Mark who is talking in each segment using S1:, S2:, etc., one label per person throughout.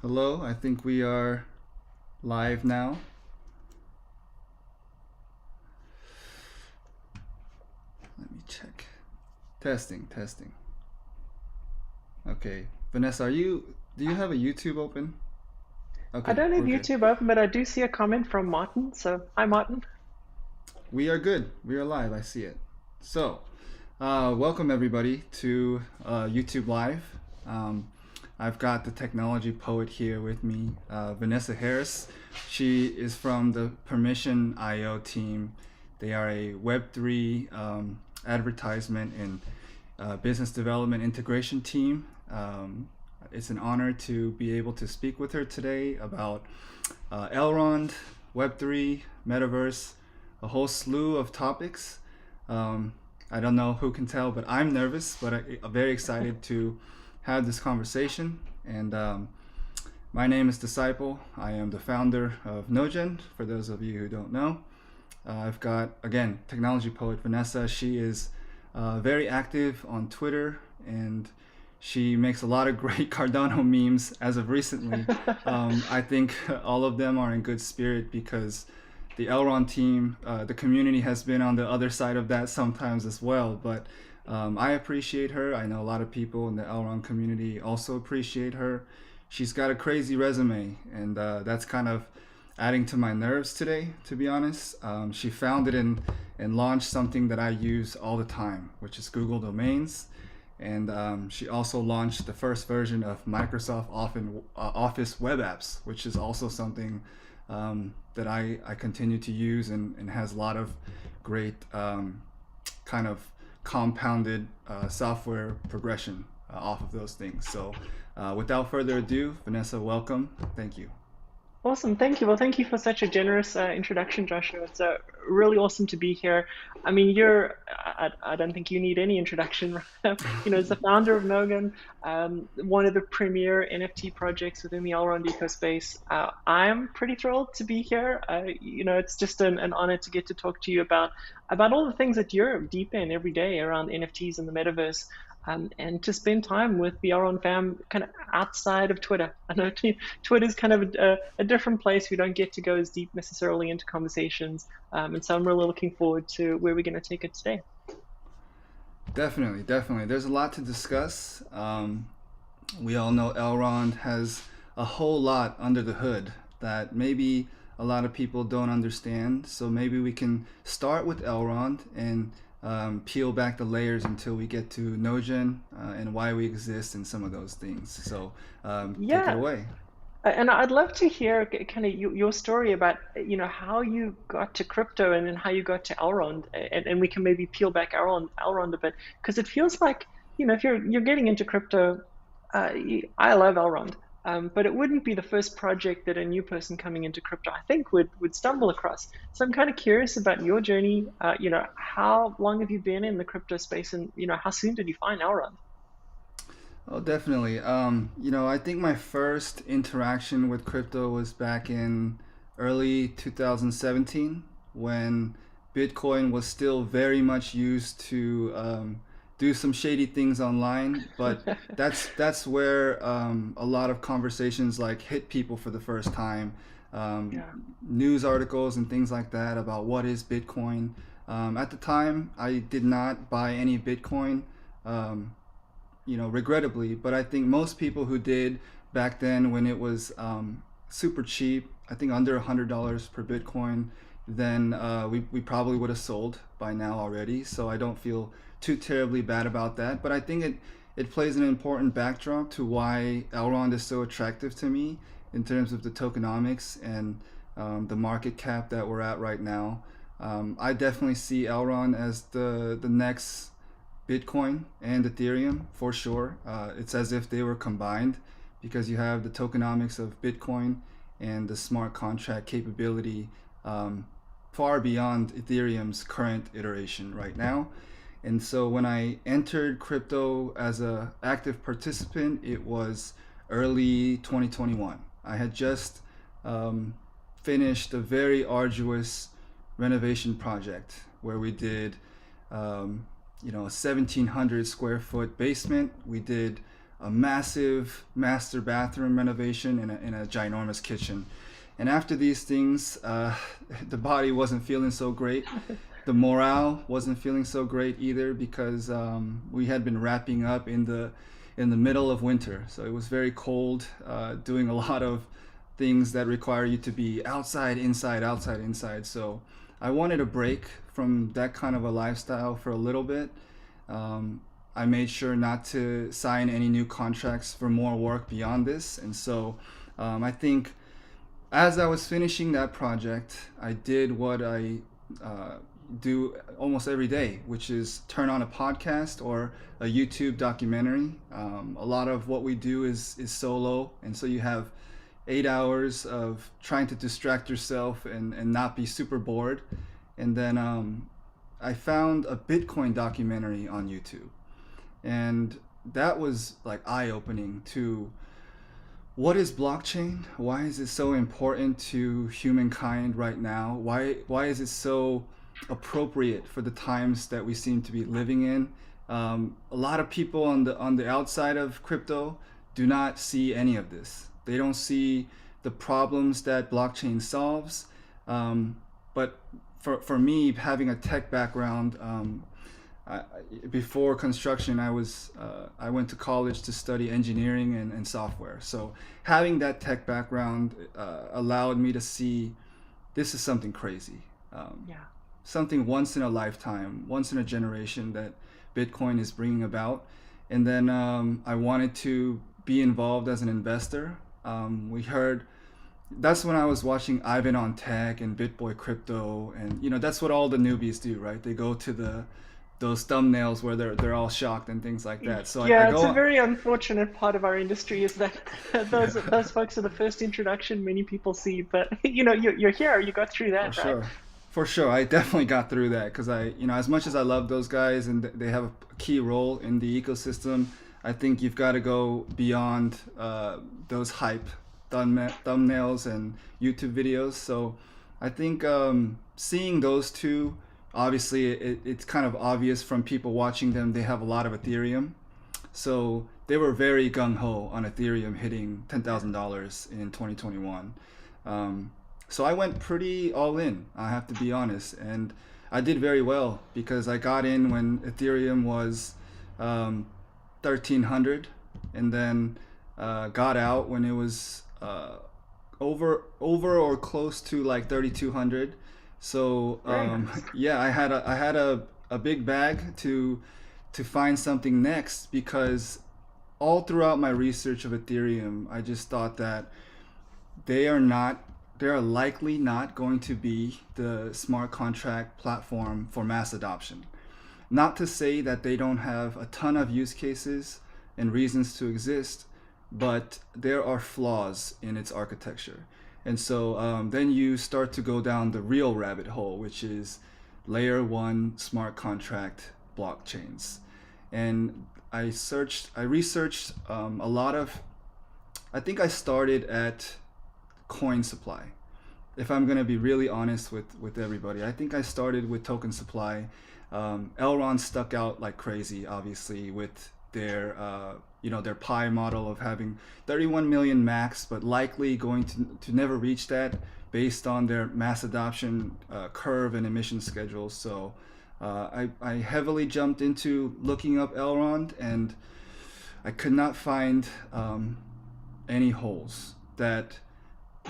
S1: Hello, I think we are live now. Let me check. Testing. Okay. Vanessa, do you have a YouTube open?
S2: I
S1: Okay,
S2: don't have
S1: we're good.
S2: YouTube open, but I do see a comment from Martin. So, hi, Martin.
S1: We are good. We are live. I see it. So, welcome everybody to YouTube Live. Um, I've got the technology poet here with me, Vanessa Harris. She is from the Permission IO team. They are a Web3 advertisement and business development integration team. It's an honor to be able to speak with her today about Elrond, Web3, Metaverse, a whole slew of topics. Um, I don't know who can tell, but I'm nervous, but I'm very excited to have this conversation. And my name is Thecyple. I am the founder of NoGen, for those of you who don't know. I've got, again, technology poet Vanessa. She is very active on Twitter, and she makes a lot of great Cardano memes as of recently. I think all of them are in good spirit because the Elrond team, the community has been on the other side of that sometimes as well. But I appreciate her. I know a lot of people in the Elrond community also appreciate her. She's got a crazy resume, and that's kind of adding to my nerves today, to be honest. She founded and launched something that I use all the time, which is Google Domains. And she also launched the first version of Microsoft Office web apps, which is also something that I continue to use and has a lot of great kind of compounded software progression off of those things. So without further ado, Vanessa, welcome. Thank you.
S2: Awesome. Thank you. Well, thank you for such a generous introduction, Joshua. It's really awesome to be here. I mean, I don't think you need any introduction. As the founder of Nogen, one of the premier NFT projects within the Elrond ecospace, I'm pretty thrilled to be here. It's just an honor to get to talk to you about all the things that you're deep in every day around NFTs and the metaverse. And to spend time with the Elrond fam kind of outside of Twitter. I know Twitter's kind of a different place. We don't get to go as deep necessarily into conversations. And so I'm really looking forward to where we're going to take it today.
S1: Definitely. There's a lot to discuss. We all know Elrond has a whole lot under the hood that maybe a lot of people don't understand. So maybe we can start with Elrond and peel back the layers until we get to NoGen and why we exist and some of those things. So take it
S2: Yeah,
S1: away.
S2: and I'd love to hear kind of your story about how you got to crypto and then how you got to Elrond, and we can maybe peel back Elrond a bit because it feels like if you're getting into crypto, I love Elrond, but it wouldn't be the first project that a new person coming into crypto I think would stumble across. So I'm kind of curious about your journey. How long have you been in the crypto space, and how soon did you find Elrond?
S1: Oh, definitely. I think my first interaction with crypto was back in early 2017 when Bitcoin was still very much used to do some shady things online. But that's where a lot of conversations like hit people for the first time. Um,
S2: Yeah.
S1: News articles and things like that about what is Bitcoin. At the time, I did not buy any Bitcoin. Um, regrettably. But I think most people who did back then, when it was super cheap, I think under $100 per Bitcoin, then we probably would have sold by now already. So I don't feel too terribly bad about that. But I think it plays an important backdrop to why Elrond is so attractive to me in terms of the tokenomics and the market cap that we're at right now. I definitely see Elrond as the next Bitcoin and Ethereum for sure. It's as if they were combined because you have the tokenomics of Bitcoin and the smart contract capability um, far beyond Ethereum's current iteration right now. And so when I entered crypto as a active participant, it was early 2021. I had just um, finished a very arduous renovation project where we did um, a 1,700 square foot basement. We did a massive master bathroom renovation, and a ginormous kitchen. And after these things, the body wasn't feeling so great. The morale wasn't feeling so great either because we had been wrapping up in the middle of winter, so it was very cold. Doing a lot of things that require you to be outside, inside, outside, inside. So I wanted a break from that kind of a lifestyle for a little bit. I made sure not to sign any new contracts for more work beyond this, and so I think as I was finishing that project, I did what I do almost every day, which is turn on a podcast or a YouTube documentary. A lot of what we do is solo, and so you have 8 hours of trying to distract yourself and not be super bored. And then I found a Bitcoin documentary on YouTube, and that was like eye opening to what is blockchain? Why is it so important to humankind right now? Why is it so appropriate for the times that we seem to be living in? A lot of people on the outside of crypto do not see any of this. They don't see the problems that blockchain solves. But for me, having a tech background, I, before construction, I went to college to study engineering and software. So having that tech background allowed me to see this is something crazy,
S2: Yeah.
S1: something once in a lifetime, once in a generation that Bitcoin is bringing about. And then I wanted to be involved as an investor. We heard that's when I was watching Ivan on Tech and BitBoy Crypto, and that's what all the newbies do, right? They go to the those thumbnails where they're all shocked and things like that. So I
S2: Yeah, it's a
S1: go.
S2: very unfortunate part of our industry is that those folks are the first introduction many people see. But you're here, you got through
S1: For
S2: that, right?
S1: sure. For sure. I definitely got through that because as much as I love those guys and they have a key role in the ecosystem, I think you've got to go beyond those hype thumbnails and YouTube videos. So I think seeing those two, obviously, it's kind of obvious from people watching them, they have a lot of Ethereum. So they were very gung ho on Ethereum hitting $10,000 in 2021. So I went pretty all in, I have to be honest. And I did very well because I got in when Ethereum was 1,300, and then got out when it was over or close to like 3,200. So
S2: Very nice.
S1: yeah, I had a big bag to find something next because all throughout my research of Ethereum, I just thought that they are not they are likely not going to be the smart contract platform for mass adoption. Not to say that they don't have a ton of use cases and reasons to exist, but there are flaws in its architecture. And so then you start to go down the real rabbit hole, which is layer one smart contract blockchains. And I researched a lot of, I think I started at coin supply. If I'm going to be really honest with everybody, I think I started with token supply. Elrond stuck out like crazy, obviously, with their pie model of having 31 million max, but likely going to never reach that based on their mass adoption curve and emission schedules. So I heavily jumped into looking up Elrond, and I could not find any holes that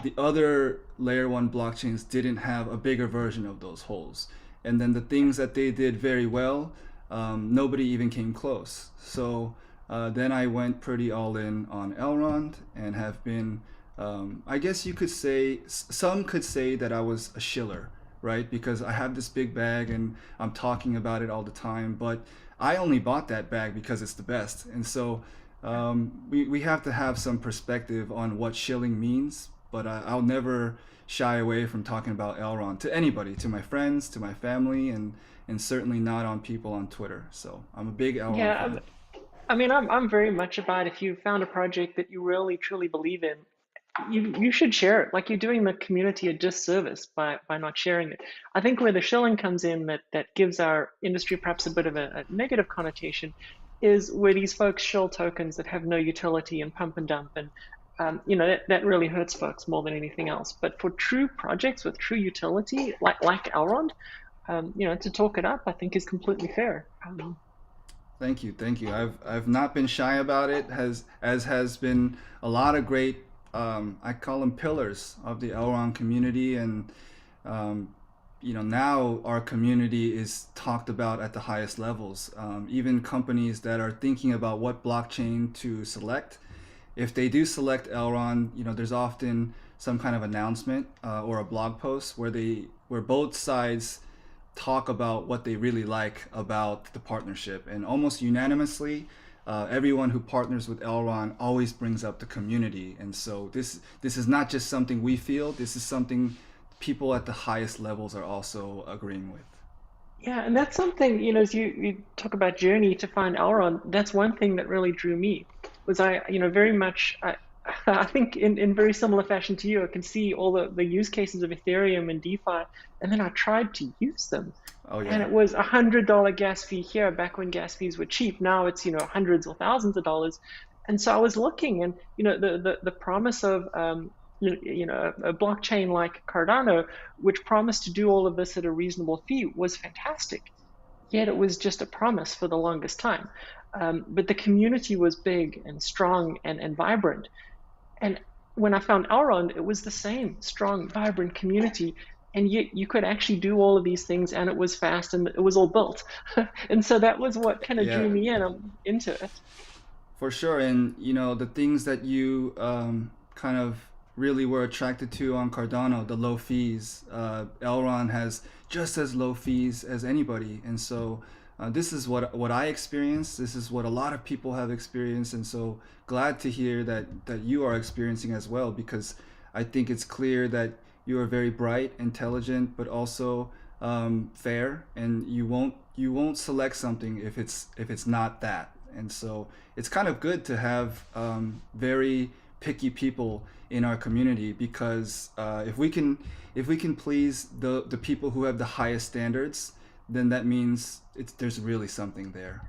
S1: the other layer one blockchains didn't have a bigger version of those holes. And then the things that they did very well, nobody even came close. So then I went pretty all in on Elrond and have been, I guess you could say, some could say that I was a shiller, right? Because I have this big bag and I'm talking about it all the time, but I only bought that bag because it's the best. And so we have to have some perspective on what shilling means, but I'll never shy away from talking about Elrond to anybody, to my friends, to my family, and certainly not on people on Twitter. So I'm a big Elrond
S2: Yeah,
S1: fan.
S2: I mean, I'm very much about if you found a project that you really truly believe in, you should share it. Like you're doing the community a disservice by not sharing it. I think where the shilling comes in that gives our industry perhaps a bit of a negative connotation is where these folks shill tokens that have no utility and pump and dump, and that really hurts folks more than anything else. But for true projects with true utility, like Elrond, to talk it up, I think is completely fair.
S1: Thank you, thank you. I've not been shy about it. Has been a lot of great. I call them pillars of the Elrond community, and um, now our community is talked about at the highest levels. Even companies that are thinking about what blockchain to select, if they do select Elrond, there's often some kind of announcement or a blog post where both sides talk about what they really like about the partnership, and almost unanimously, everyone who partners with Elrond always brings up the community. And so this is not just something we feel. This is something people at the highest levels are also agreeing with.
S2: Yeah, and that's something, as you talk about journey to find Elrond, that's one thing that really drew me, was very much, I think in very similar fashion to you, I can see all the use cases of Ethereum and DeFi, and then I tried to use them.
S1: Oh
S2: And
S1: yeah.
S2: it was $100 gas fee here back when gas fees were cheap. Now it's, hundreds or thousands of dollars. And so I was looking, and the promise of a blockchain like Cardano, which promised to do all of this at a reasonable fee, was fantastic. Yet it was just a promise for the longest time. But the community was big and strong and vibrant. And when I found Elrond, it was the same strong, vibrant community. And yet you could actually do all of these things, and it was fast, and it was all built. And so that was what kind of drew
S1: Yeah,
S2: me in into it.
S1: for sure. And the things that you kind of really were attracted to on Cardano, the low fees. Elrond has just as low fees as anybody, and so this is what I experienced. This is what a lot of people have experienced, and so glad to hear that you are experiencing as well, because I think it's clear that you are very bright, intelligent, but also fair, and you won't select something if it's not that. And so it's kind of good to have very picky people in our community, because if we can please the people who have the highest standards, then that means there's really something there.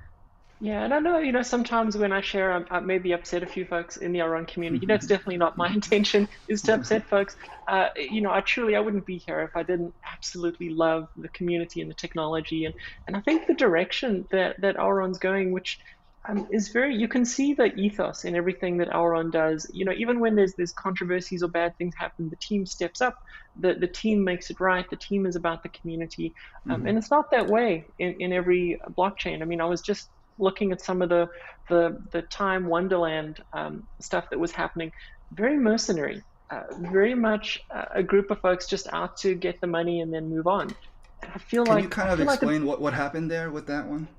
S2: Yeah, and I know, sometimes when I share, I maybe upset a few folks in the Iran community. That's definitely not my intention, is to upset folks. I wouldn't be here if I didn't absolutely love the community and the technology, and I think the direction that Elron's going, which is very, you can see the ethos in everything that Elron does. Even when there's controversies or bad things happen, the team steps up. The team makes it right. The team is about the community,
S1: Hmm.
S2: and it's not that way in every blockchain. I mean, I was just looking at some of the time Wonderland stuff that was happening, very mercenary, very much a group of folks just out to get the money and then move on. And
S1: Can you
S2: I
S1: kind of
S2: feel like
S1: explain what happened there with that one?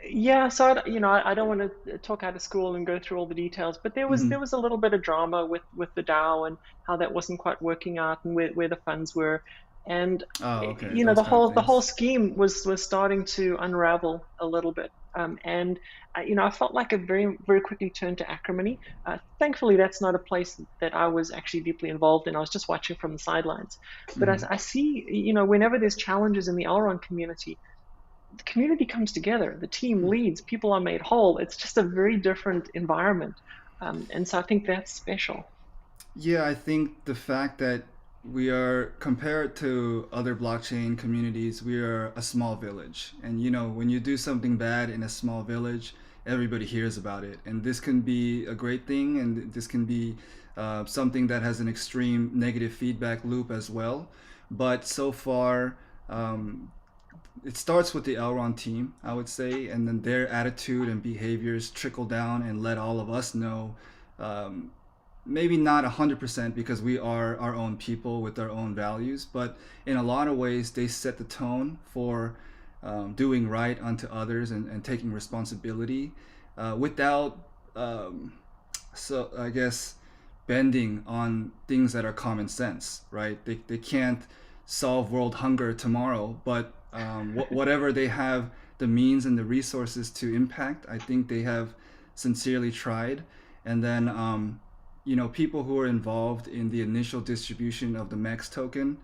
S2: yeah, so I don't want to talk out of school and go through all the details, but there was
S1: Hmm.
S2: there was a little bit of drama with the DAO and how that wasn't quite working out, and where the funds were, and
S1: Oh, okay, those
S2: the
S1: kind of
S2: whole
S1: things.
S2: scheme was starting to unravel a little bit, and I felt like it very very quickly turned to acrimony. Thankfully, that's not a place that I was actually deeply involved in. I was just watching from the sidelines, but
S1: Hmm.
S2: I see, whenever there's challenges in the Elrond community, the community comes together, the team leads, people are made whole. It's just a very different environment. And so I think that's special.
S1: Yeah, I think the fact that we are, compared to other blockchain communities, we are a small village. And when you do something bad in a small village, everybody hears about it. And this can be a great thing, and this can be something that has an extreme negative feedback loop as well. But so far, um, it starts with the Elrond team, I would say, and then their attitude and behaviors trickle down and let all of us know. Um, Maybe not 100%, because we are our own people with our own values, but in a lot of ways, they set the tone for doing right unto others, and taking responsibility without, um, so I guess, bending on things that are common sense, right? They can't solve world hunger tomorrow, but whatever they have the means and the resources to impact, I think they have sincerely tried. And then, people who are involved in the initial distribution of the MEX token,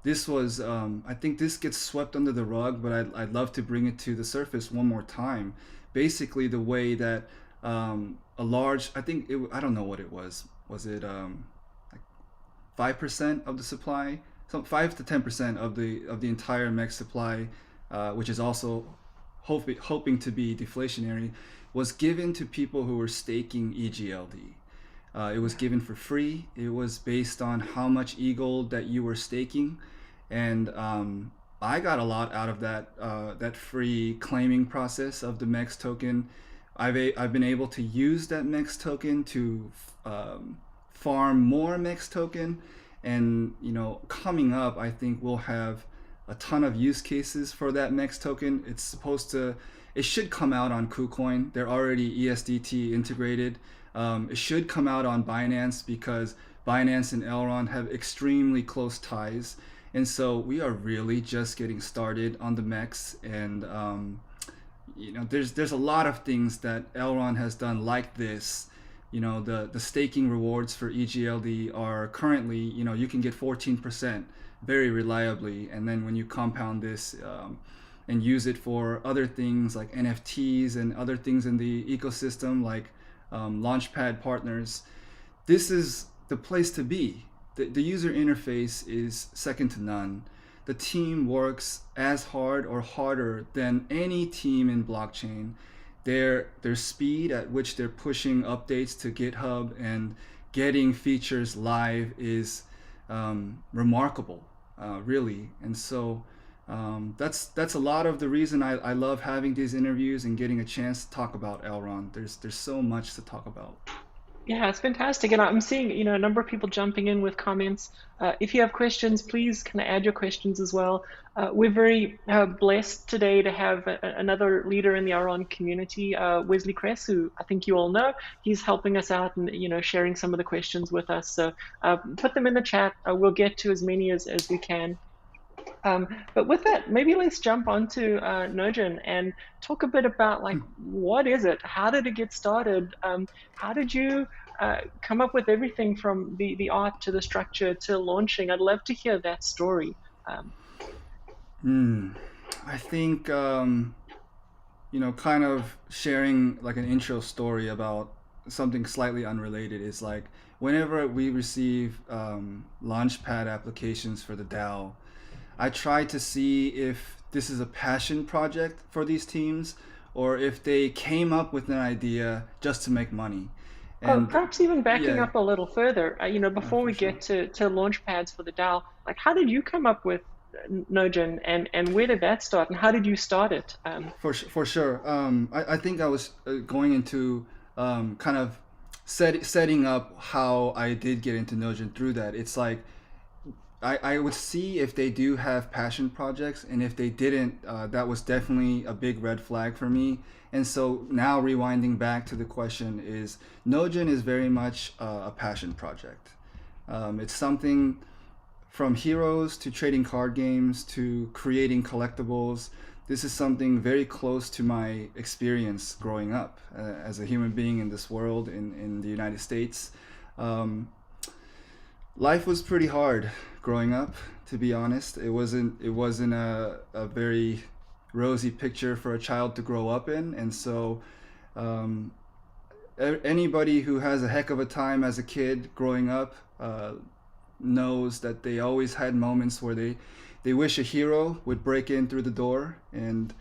S1: this was, I think this gets swept under the rug, but I'd love to bring it to the surface one more time. Basically, the way that a large, I don't know what it was it like 5% of the supply, some 5 to 10% of the entire MEX supply, which is also hoping to be deflationary, was given to people who were staking EGLD. It was given for free. It was based on how much eagle that you were staking, and I got a lot out of that free claiming process of the MEX token. I've been able to use that MEX token to farm more MEX token, and coming up, I think we'll have a ton of use cases for that MEX token. It should come out on KuCoin. They're already ESDT integrated. It should come out on Binance because Binance and Elrond have extremely close ties. And so we are really just getting started on the MEX. And, there's a lot of things that Elrond has done like this. The staking rewards for EGLD are currently, you can get 14% very reliably. And then when you compound this, and use it for other things like NFTs and other things in the ecosystem like Launchpad partners, this is the place to be. The user interface is second to none. The team works as hard or harder than any team in blockchain. Their speed at which they're pushing updates to GitHub and getting features live is remarkable, really. And so that's a lot of the reason I love having these interviews and getting a chance to talk about Elrond. There's so much to talk about.
S2: Yeah, it's fantastic, and I'm seeing a number of people jumping in with comments. If you have questions, please kind of add your questions as well. We're very blessed today to have another leader in the Elrond community, Wesley Kress, who I think you all know. He's helping us out and sharing some of the questions with us. So put them in the chat. We'll get to as many as we can. But with that, maybe let's jump onto NoGen and talk a bit about what is it? How did it get started? How did you come up with everything from the art to the structure to launching? I'd love to hear that story.
S1: I think kind of sharing like an intro story about something slightly unrelated is like whenever we receive Launchpad applications for the DAO, I try to see if this is a passion project for these teams or if they came up with an idea just to make money.
S2: Oh,
S1: And
S2: perhaps even backing
S1: yeah,
S2: up a little further, before
S1: for
S2: we
S1: sure.
S2: get to launch pads for the DAO, how did you come up with NoGen and where did that start and how did you start it?
S1: For sure. I think I was going into kind of setting up how I did get into Notion through that. It's like I would see if they do have passion projects, and if they didn't, that was definitely a big red flag for me. And so now rewinding back to the question is, Nogen is very much a passion project. It's something from heroes to trading card games to creating collectibles. This is something very close to my experience growing up as a human being in this world in the United States. Um, Life was pretty hard growing up, to be honest. It wasn't a very rosy picture for a child to grow up in, and so um, anybody who has a heck of a time as a kid growing up knows that they always had moments where they wish a hero would break in through the door and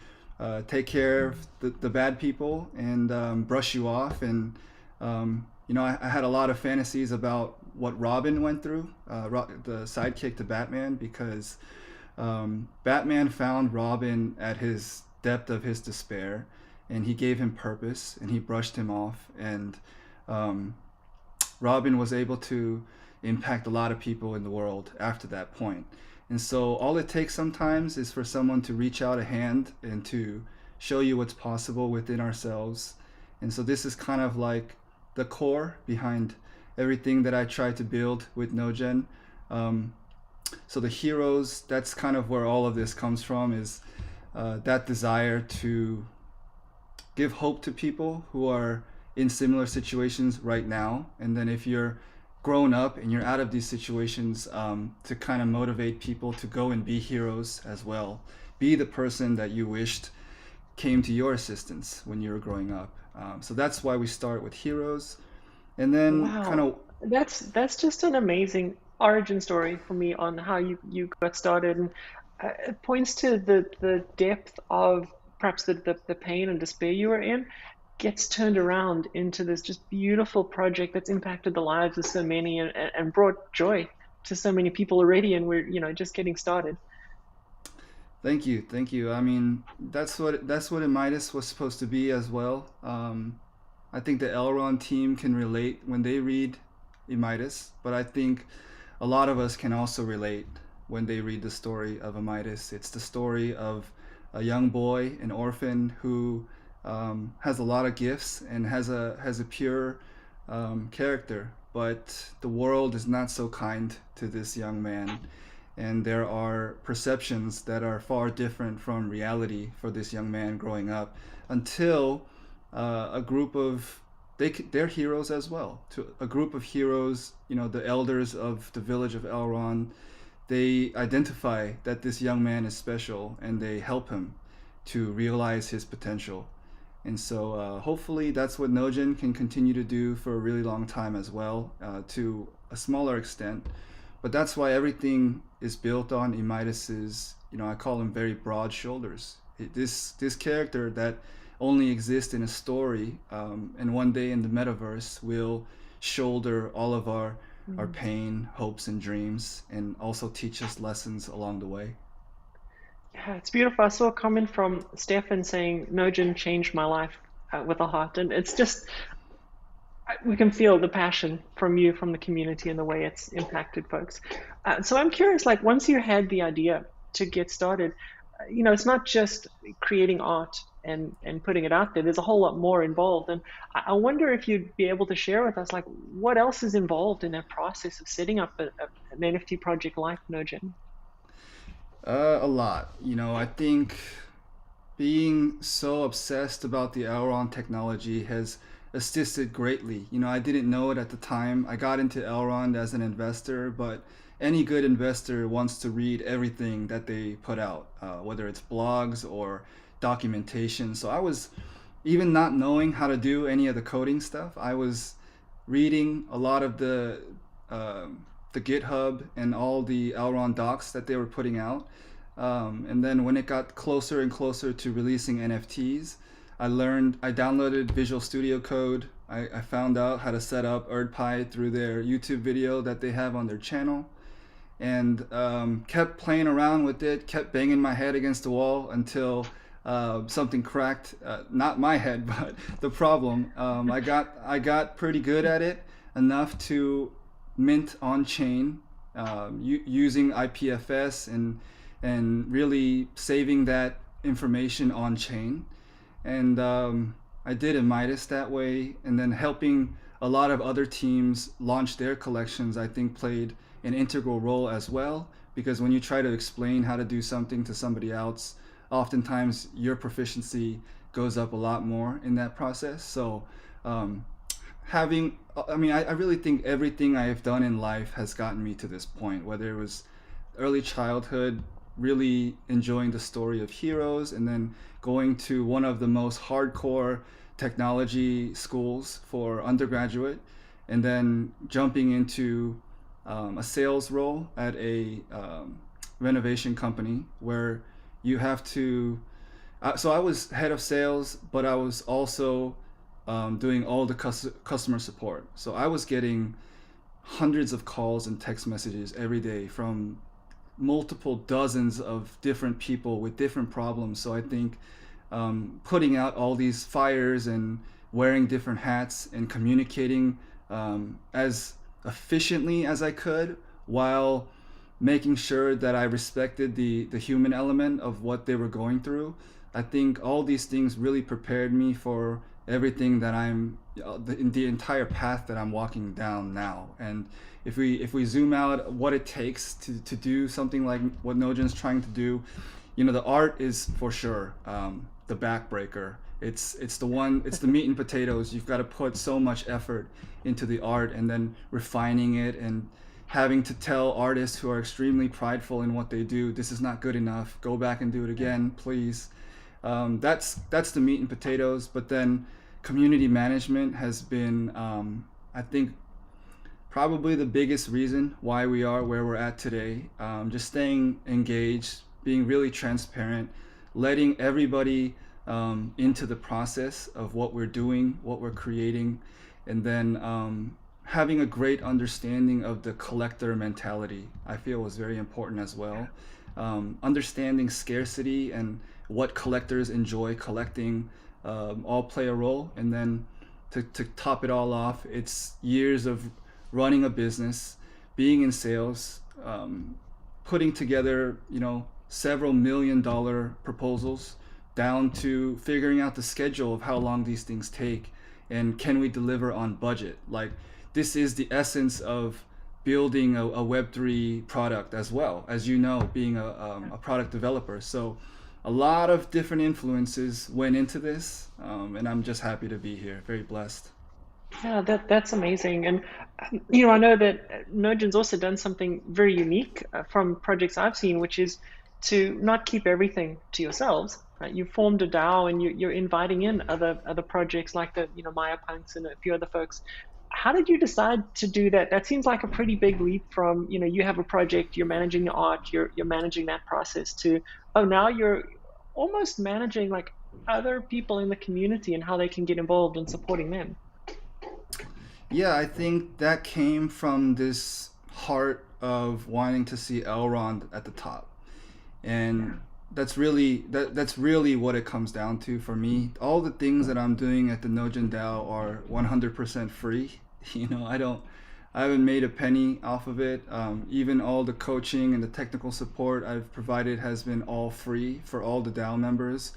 S1: take care of the bad people and brush you off. And I had a lot of fantasies about what Robin went through, the sidekick to Batman, because Batman found Robin at his depth of his despair, and he gave him purpose, and he brushed him off, and um, Robin was able to impact a lot of people in the world after that point. And so all it takes sometimes is for someone to reach out a hand and to show you what's possible within ourselves. And so this is kind of like the core behind everything that I try to build with NoGen. Um, so the heroes, that's kind of where all of this comes from, is that desire to give hope to people who are in similar situations right now. And then if you're grown up and you're out of these situations, to kind of motivate people to go and be heroes as well. Be the person that you wished came to your assistance when you were growing up. So that's why we start with heroes, and then kind
S2: Wow,
S1: of.
S2: that's just an amazing origin story for me on how you got started, and it points to the depth of perhaps the pain and despair you were in gets turned around into this just beautiful project that's impacted the lives of so many and brought joy to so many people already, and we're just getting started.
S1: Thank you, thank you. I mean, that's what Midas was supposed to be as well. I think the Elrond team can relate when they read Midas, but I think a lot of us can also relate when they read the story of Midas. It's the story of a young boy, an orphan who has a lot of gifts and has a pure character, but the world is not so kind to this young man, and there are perceptions that are far different from reality for this young man growing up until a group of they're heroes as well. To a group of heroes, the elders of the village of Elrond, they identify that this young man is special and they help him to realize his potential. And so hopefully that's what NoGen can continue to do for a really long time as well, to a smaller extent. But that's why everything is built on Emidas's, I call him very broad shoulders. This character that only exists in a story, and one day in the metaverse will shoulder all of our
S2: Mm.
S1: pain, hopes, and dreams, and also teach us lessons along the way.
S2: Yeah, it's beautiful. I saw a comment from Stefan saying, "Nogin changed my life with a heart," and it's just we can feel the passion from you, from the community, and the way it's impacted folks. So I'm curious, like once you had the idea to get started, it's not just creating art and putting it out there. There's a whole lot more involved, and I wonder if you'd be able to share with us, like what else is involved in that process of setting up an NFT project like Nogin.
S1: A lot. I think being so obsessed about the Elrond technology has assisted greatly. I didn't know it at the time. I got into Elrond as an investor, but any good investor wants to read everything that they put out, whether it's blogs or documentation. So I was, even not knowing how to do any of the coding stuff, I was reading a lot of the GitHub and all the Elrond docs that they were putting out. And then when it got closer and closer to releasing NFTs, I downloaded Visual Studio Code. I found out how to set up ErdPy through their YouTube video that they have on their channel, and kept playing around with it, kept banging my head against the wall until something cracked. Not my head, but the problem. I got pretty good at it, enough to mint on chain, using IPFS and really saving that information on chain. And I did a Midas that way, and then helping a lot of other teams launch their collections, I think played an integral role as well. Because when you try to explain how to do something to somebody else, oftentimes your proficiency goes up a lot more in that process. So um, I really think everything I have done in life has gotten me to this point, whether it was early childhood, really enjoying the story of heroes, and then going to one of the most hardcore technology schools for undergraduate, and then jumping into a sales role at a renovation company where you have to. So I was head of sales, but I was also doing all the customer support. So I was getting hundreds of calls and text messages every day from multiple dozens of different people with different problems. So I think putting out all these fires and wearing different hats and communicating as efficiently as I could, while making sure that I respected the human element of what they were going through. I think all these things really prepared me for everything that the entire path that I'm walking down now. And if we zoom out what it takes to do something like what Nogen's trying to do, the art is for sure the backbreaker, It's the one, it's the meat and potatoes. You've got to put so much effort into the art and then refining it and having to tell artists who are extremely prideful in what they do, this is not good enough, go back and do it again, please. That's the meat and potatoes. But then community management has been, I think, probably the biggest reason why we are where we're at today. Just staying engaged, being really transparent, letting everybody into the process of what we're doing, what we're creating, and then having a great understanding of the collector mentality, I feel, was very important as well. Understanding scarcity and what collectors enjoy collecting all play a role. And then to top it all off, it's years of running a business, being in sales, putting together, several $1 million proposals, down to figuring out the schedule of how long these things take and can we deliver on budget. Like, this is the essence of building a Web3 product as well, as being a product developer. So a lot of different influences went into this, and I'm just happy to be here, very blessed.
S2: Yeah, that's amazing. And I know that NoGen's also done something very unique from projects I've seen, which is to not keep everything to yourselves. Right? You formed a DAO, and you're inviting in other projects like the Maiar and a few other folks. How did you decide to do that? That seems like a pretty big leap from you have a project, you're managing the art, you're managing that process, to now you're almost managing like other people in the community and how they can get involved and supporting them.
S1: Yeah, I think that came from this heart of wanting to see Elrond at the top. And that's really what it comes down to for me. All the things that I'm doing at the NoGen DAO are 100% free. I haven't made a penny off of it. Even all the coaching and the technical support I've provided has been all free for all the DAO members.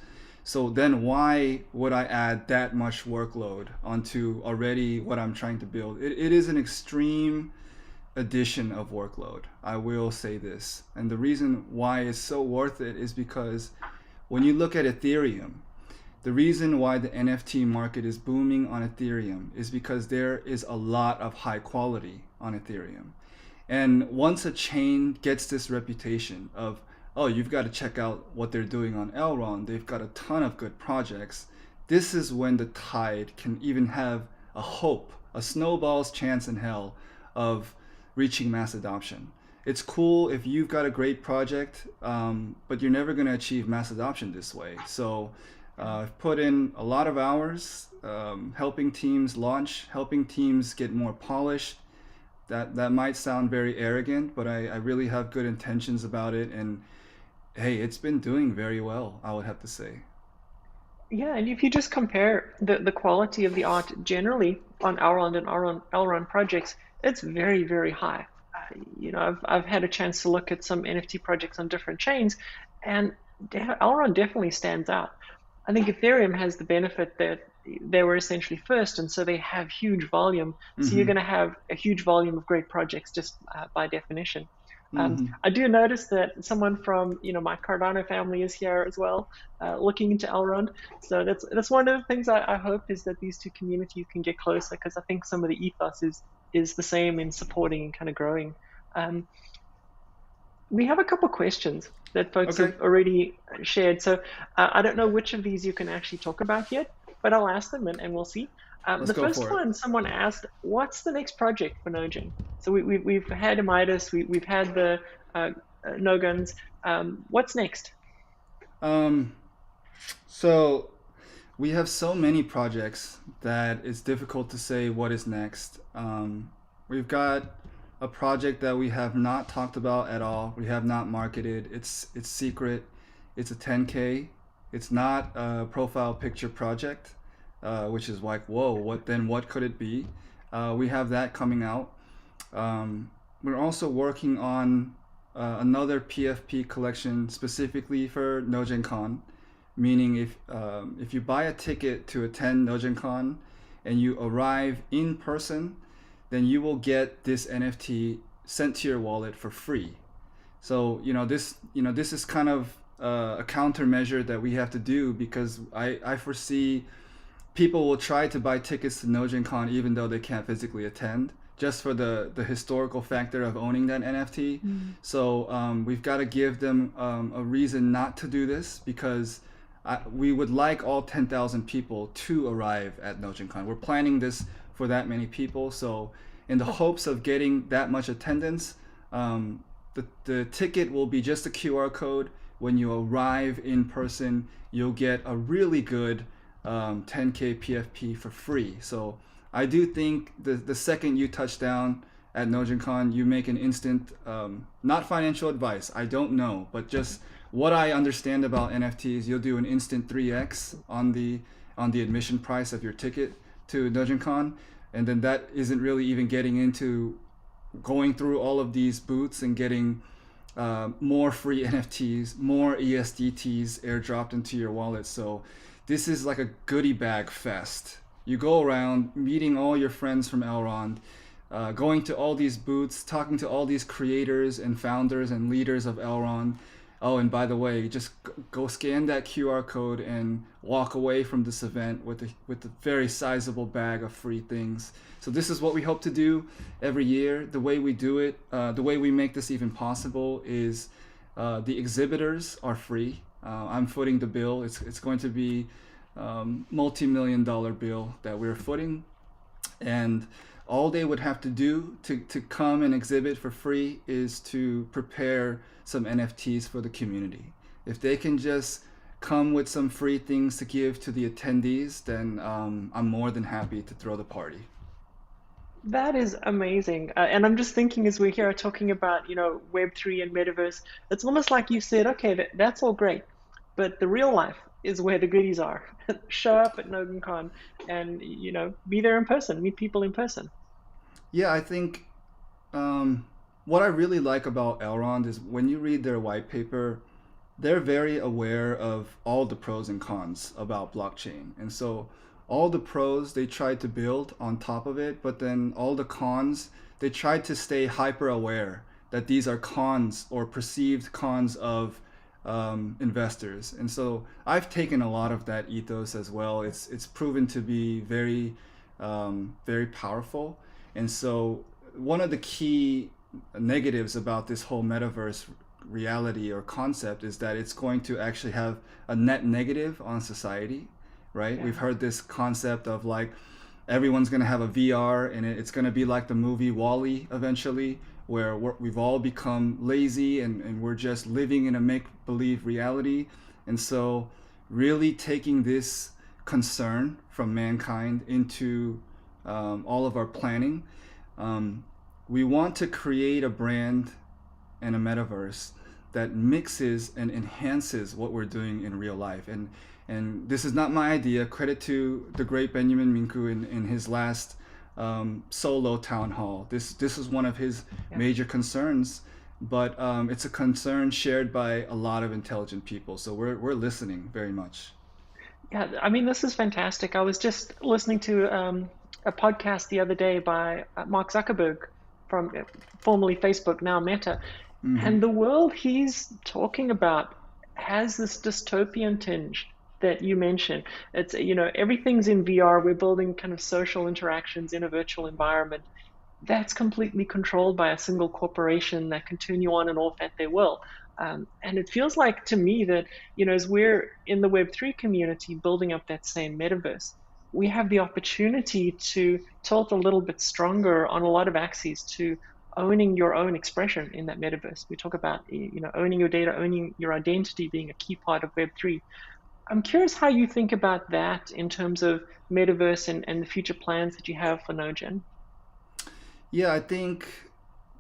S1: So then why would I add that much workload onto already what I'm trying to build? It is an extreme addition of workload, I will say this. And the reason why it's so worth it is because when you look at Ethereum, the reason why the NFT market is booming on Ethereum is because there is a lot of high quality on Ethereum. And once a chain gets this reputation of, oh, you've got to check out what they're doing on Elrond, they've got a ton of good projects, this is when the tide can even have a hope, a snowball's chance in hell of reaching mass adoption. It's cool if you've got a great project, but you're never going to achieve mass adoption this way. So I've put in a lot of hours helping teams launch, helping teams get more polished. That might sound very arrogant, but I really have good intentions about it. And hey, it's been doing very well, I would have to say.
S2: Yeah, and if you just compare the quality of the art generally on Elrond and Elrond projects, it's very, very high. I've had a chance to look at some NFT projects on different chains, and Elrond definitely stands out. I think Ethereum has the benefit that they were essentially first, and so they have huge volume. So you're
S1: Mm-hmm.
S2: going to have a huge volume of great projects just by definition.
S1: Mm-hmm.
S2: I do notice that someone from my Cardano family is here as well, looking into Elrond. So that's one of the things I hope is that these two communities can get closer, because I think some of the ethos is the same in supporting and kind of growing. Um, we have a couple questions that folks
S1: Okay,
S2: have already shared. So I don't know which of these you can actually talk about yet, but I'll ask them and we'll see.
S1: let's
S2: The
S1: go
S2: first
S1: for it.
S2: one, someone asked, what's the next project for NoGen? So we've had Midas, we've had the NoGuns. What's next?
S1: Um, so we have so many projects that it's difficult to say what is next. We've got a project that we have not talked about at all. We have not marketed. It's secret. It's a 10K. It's not a profile picture project, which is like, whoa, what could it be? We have that coming out. We're also working on another PFP collection specifically for NoGen, meaning if you buy a ticket to attend NoGen and you arrive in person, then you will get this NFT sent to your wallet for free. So this is kind of a countermeasure that we have to do, because I foresee people will try to buy tickets to NoGen Con even though they can't physically attend, just for the historical factor of owning that NFT. So we've got to give them a reason not to do this, because we would like all 10,000 people to arrive at NoGen Con. We're planning this for that many people. So in the hopes of getting that much attendance, the ticket will be just a QR code. When you arrive in person, you'll get a really good 10K PFP for free. So I do think the second you touch down at NoGen Con, you make an instant, not financial advice, I don't know, but just what I understand about NFTs, you'll do an instant 3x on the admission price of your ticket to NoGen Con. And then that isn't really even getting into going through all of these booths and getting more free NFTs, more ESDTs airdropped into your wallet. So this is like a goodie bag fest. You go around meeting all your friends from Elrond, going to all these booths, talking to all these creators and founders and leaders of Elrond. Oh, and by the way, just go scan that QR code and walk away from this event with a very sizable bag of free things. So this is what we hope to do every year. The way we do it, the way we make this even possible is the exhibitors are free. I'm footing the bill. It's going to be multi-million-dollar bill that we're footing, and all they would have to do to come and exhibit for free is to prepare some NFTs for the community. If they can just come with some free things to give to the attendees, then I'm more than happy to throw the party.
S2: That is amazing. And I'm just thinking as we're here talking about, Web3 and Metaverse, it's almost like you said, okay, that's all great, but the real life is where the goodies are. Show up at NoGen and, be there in person, meet people in person.
S1: Yeah, I think what I really like about Elrond is when you read their white paper, they're very aware of all the pros and cons about blockchain. And so all the pros they tried to build on top of it, but then all the cons, they tried to stay hyper aware that these are cons or perceived cons of investors. And so I've taken a lot of that ethos as well. It's proven to be very, very powerful. And so one of the key negatives about this whole metaverse reality or concept is that it's going to actually have a net negative on society, right? Yeah. We've heard this concept of like everyone's going to have a VR, and it's going to be like the movie WALL-E eventually, where we've all become lazy and we're just living in a make-believe reality. And so really taking this concern from mankind into all of our planning, we want to create a brand and a metaverse that mixes and enhances what we're doing in real life. And this is not my idea. Credit to the great Benjamin Minku in his last solo town hall. This is one of his major concerns, but it's a concern shared by a lot of intelligent people. So we're listening very much.
S2: Yeah, I mean, this is fantastic. I was just listening to a podcast the other day by Mark Zuckerberg from formerly Facebook, now Meta. Mm-hmm. And the world he's talking about has this dystopian tinge that you mentioned. It's, everything's in VR. We're building kind of social interactions in a virtual environment that's completely controlled by a single corporation that can turn you on and off at their will. And it feels like to me that, as we're in the Web3 community building up that same metaverse, we have the opportunity to tilt a little bit stronger on a lot of axes to owning your own expression in that metaverse. We talk about, owning your data, owning your identity being a key part of Web3. I'm curious how you think about that in terms of metaverse and the future plans that you have for NoGen.
S1: Yeah, I think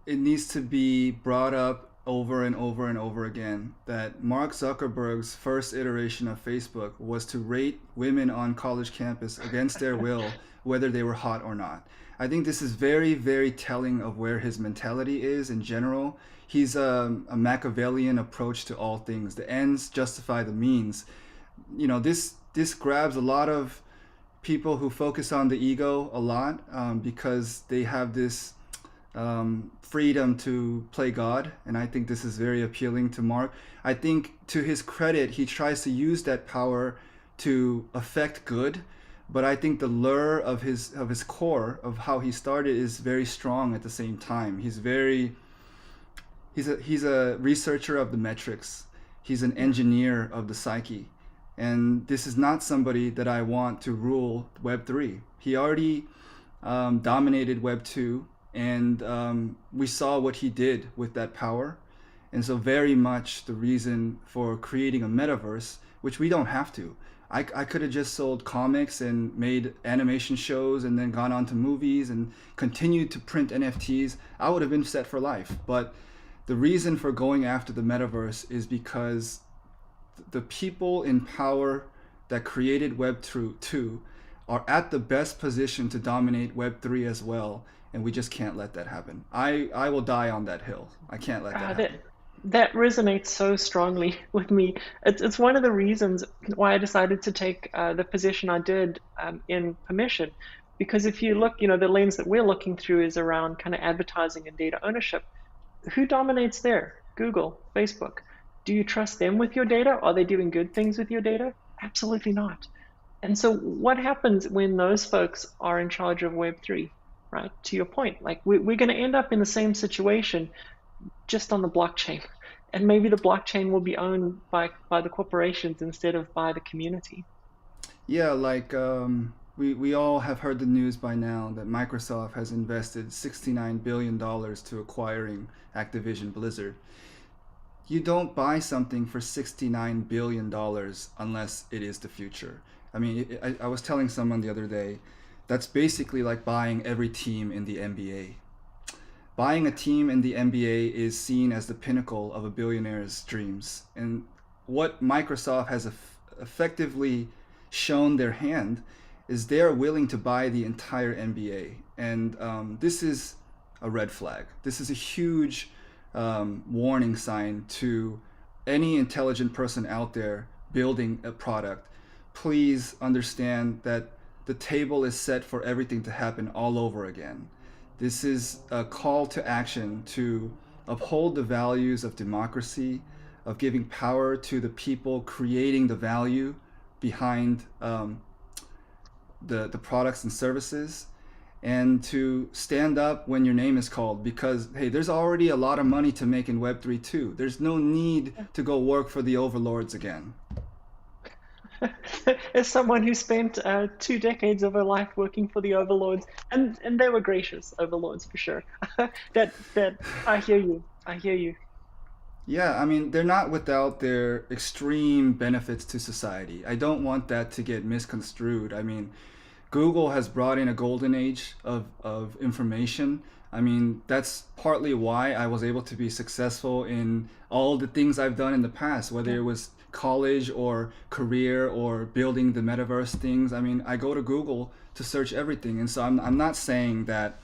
S1: it needs to be brought up over and over and over again that Mark Zuckerberg's first iteration of Facebook was to rate women on college campus against their will, whether they were hot or not. I think this is very, very telling of where his mentality is in general. He's a Machiavellian approach to all things. The ends justify the means. This grabs a lot of people who focus on the ego a lot because they have this freedom to play God, and I think this is very appealing to Mark. I think to his credit, he tries to use that power to affect good, but I think the lure of his core of how he started is very strong at the same time. He's a researcher of the metrics. He's an engineer of the psyche. And this is not somebody that I want to rule Web3. He already dominated Web2, and we saw what he did with that power. And so, very much the reason for creating a metaverse, which we don't have to. I could have just sold comics and made animation shows and then gone on to movies and continued to print NFTs. I would have been set for life. But the reason for going after the metaverse is because the people in power that created Web2 are at the best position to dominate Web3 as well, and we just can't let that happen. I will die on that hill. I can't let that happen.
S2: That resonates so strongly with me. It's one of the reasons why I decided to take the position I did in permission. Because if you look, the lens that we're looking through is around kind of advertising and data ownership. Who dominates there? Google, Facebook. Do you trust them with your data? Are they doing good things with your data? Absolutely not. And so what happens when those folks are in charge of Web3, right? To your point, like we're going to end up in the same situation just on the blockchain. And maybe the blockchain will be owned by the corporations instead of by the community.
S1: Yeah, like we all have heard the news by now that Microsoft has invested $69 billion to acquiring Activision Blizzard. You don't buy something for $69 billion unless it is the future. I mean, I was telling someone the other day, that's basically like buying every team in the NBA. Buying a team in the NBA is seen as the pinnacle of a billionaire's dreams. And what Microsoft has effectively shown their hand is they're willing to buy the entire NBA. And this is a red flag. This is a huge warning sign to any intelligent person out there building a product. Please understand that the table is set for everything to happen all over again. This is a call to action to uphold the values of democracy, of giving power to the people creating the value behind the products and services, and to stand up when your name is called, because hey, there's already a lot of money to make in Web3 too. There's no need to go work for the overlords again.
S2: As someone who spent 2 decades of her life working for the overlords, and they were gracious overlords for sure. that I hear you. I hear you.
S1: Yeah, I mean, they're not without their extreme benefits to society. I don't want that to get misconstrued. I mean, Google has brought in a golden age of information. I mean, that's partly why I was able to be successful in all the things I've done in the past, whether it was college or career or building the metaverse things. I mean, I go to Google to search everything. And so I'm not saying that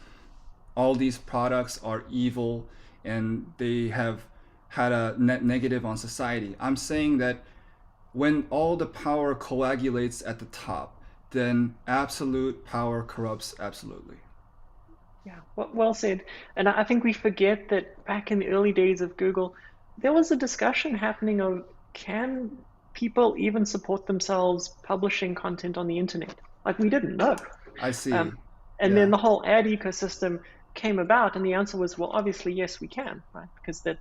S1: all these products are evil and they have had a net negative on society. I'm saying that when all the power coagulates at the top, then absolute power corrupts absolutely.
S2: Yeah, well said. And I think we forget that back in the early days of Google, there was a discussion happening of, can people even support themselves publishing content on the internet? Like, we didn't know.
S1: I see.
S2: And
S1: Yeah.
S2: then the whole ad ecosystem came about, and the answer was, well, obviously, yes, we can, right? Because that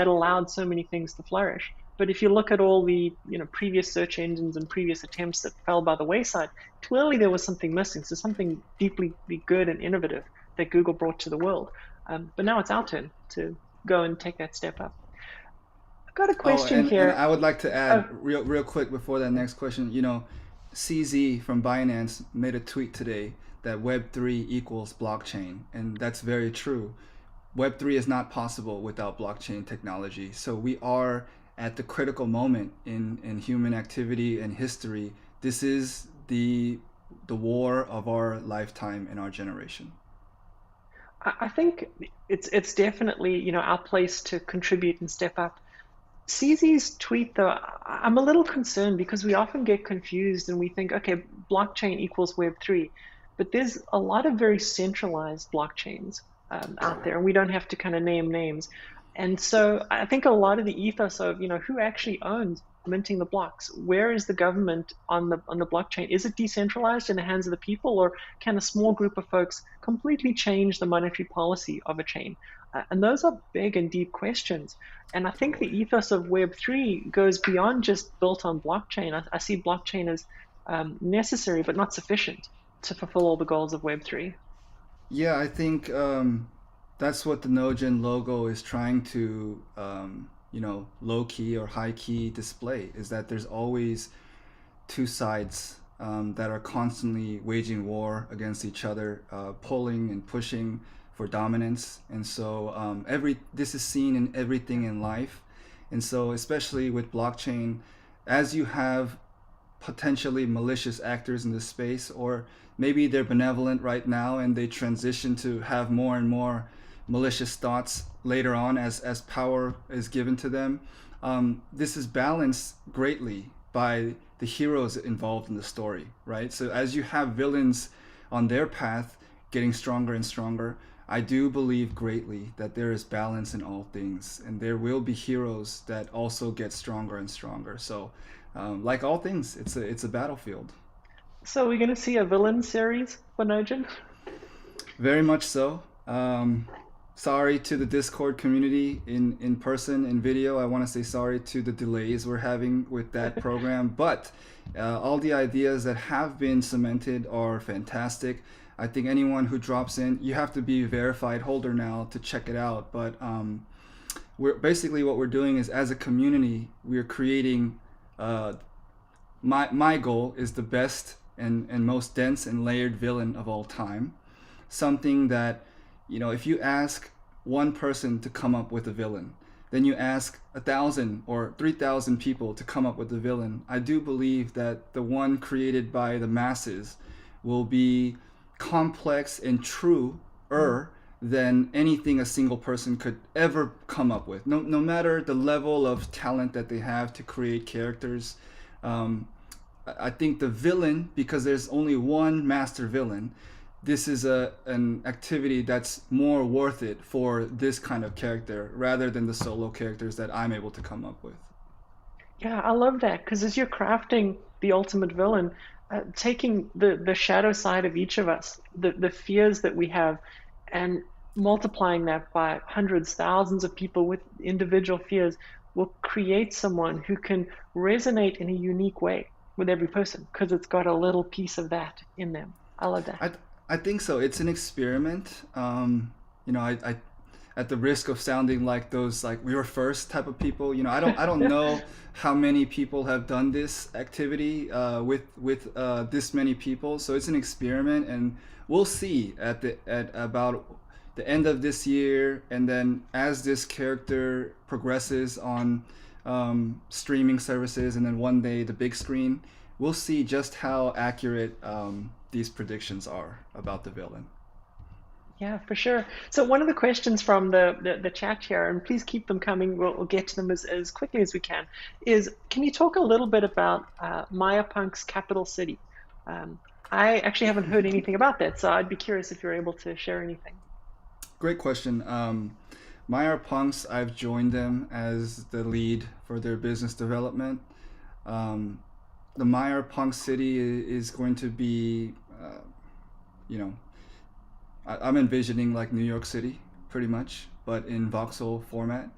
S2: allowed so many things to flourish. But if you look at all the previous search engines and previous attempts that fell by the wayside, clearly there was something missing. So something deeply good and innovative that Google brought to the world. But now it's our turn to go and take that step up. I've got a question
S1: and
S2: here.
S1: I would like to
S2: Oh,
S1: add real quick before that next question. CZ from Binance made a tweet today that Web3 equals blockchain, and that's very true. Web3 is not possible without blockchain technology. So we are at the critical moment in human activity and history. This is the war of our lifetime and our generation.
S2: I think it's definitely our place to contribute and step up. CZ's tweet, though, I'm a little concerned because we often get confused and we think, okay, blockchain equals Web3, but there's a lot of very centralized blockchains out there, and we don't have to kind of name names. And so I think a lot of the ethos of, who actually owns minting the blocks? Where is the government on the blockchain? Is it decentralized in the hands of the people, or can a small group of folks completely change the monetary policy of a chain? And those are big and deep questions. And I think the
S1: Totally.
S2: ethos of Web3 goes beyond just built on blockchain. I see blockchain as necessary but not sufficient to fulfill all the goals of Web3.
S1: Yeah, I think that's what the NoGen logo is trying to, low key or high key display, is that there's always two sides that are constantly waging war against each other, pulling and pushing for dominance. And so this is seen in everything in life. And so especially with blockchain, as you have potentially malicious actors in this space, or maybe they're benevolent right now and they transition to have more and more malicious thoughts later on as power is given to them. This is balanced greatly by the heroes involved in the story, right? So as you have villains on their path getting stronger and stronger, I do believe greatly that there is balance in all things, and there will be heroes that also get stronger and stronger. So, like all things, it's a battlefield.
S2: So we're going to see a villain series for NoGen?
S1: Very much so. Sorry to the Discord community in person, in video. I want to say sorry to the delays we're having with that program, but all the ideas that have been cemented are fantastic. I think anyone who drops in, you have to be a verified holder now to check it out. But we're basically, what we're doing is, as a community, we're creating. My goal is the best and most dense and layered villain of all time. Something that, if you ask one person to come up with a villain, then you ask 1,000 or 3,000 people to come up with a villain. I do believe that the one created by the masses will be complex and truer than anything a single person could ever come up with. No matter the level of talent that they have to create characters. I think the villain, because there's only one master villain, this is an activity that's more worth it for this kind of character rather than the solo characters that I'm able to come up with.
S2: Yeah, I love that because as you're crafting the ultimate villain, taking the shadow side of each of us, the fears that we have, and multiplying that by hundreds, thousands of people with individual fears will create someone who can resonate in a unique way with every person because it's got a little piece of that in them. I love that.
S1: I I think so. It's an experiment. I at the risk of sounding like those like we were first type of people, I don't know how many people have done this activity with this many people. So it's an experiment, and we'll see at about the end of this year, and then as this character progresses on streaming services, and then one day the big screen, we'll see just how accurate these predictions are about the villain.
S2: Yeah, for sure. So one of the questions from the chat here, and please keep them coming, we'll get to them as quickly as we is can you talk a little bit about Maiar Punk's capital city? I actually haven't heard anything about that, so I'd be curious if you're able to share anything.
S1: Great question. Maiar Punks, I've joined them as the lead for their business development. The Maiar Punk City is going to be, you know, I'm envisioning like New York City, pretty much, but in voxel format.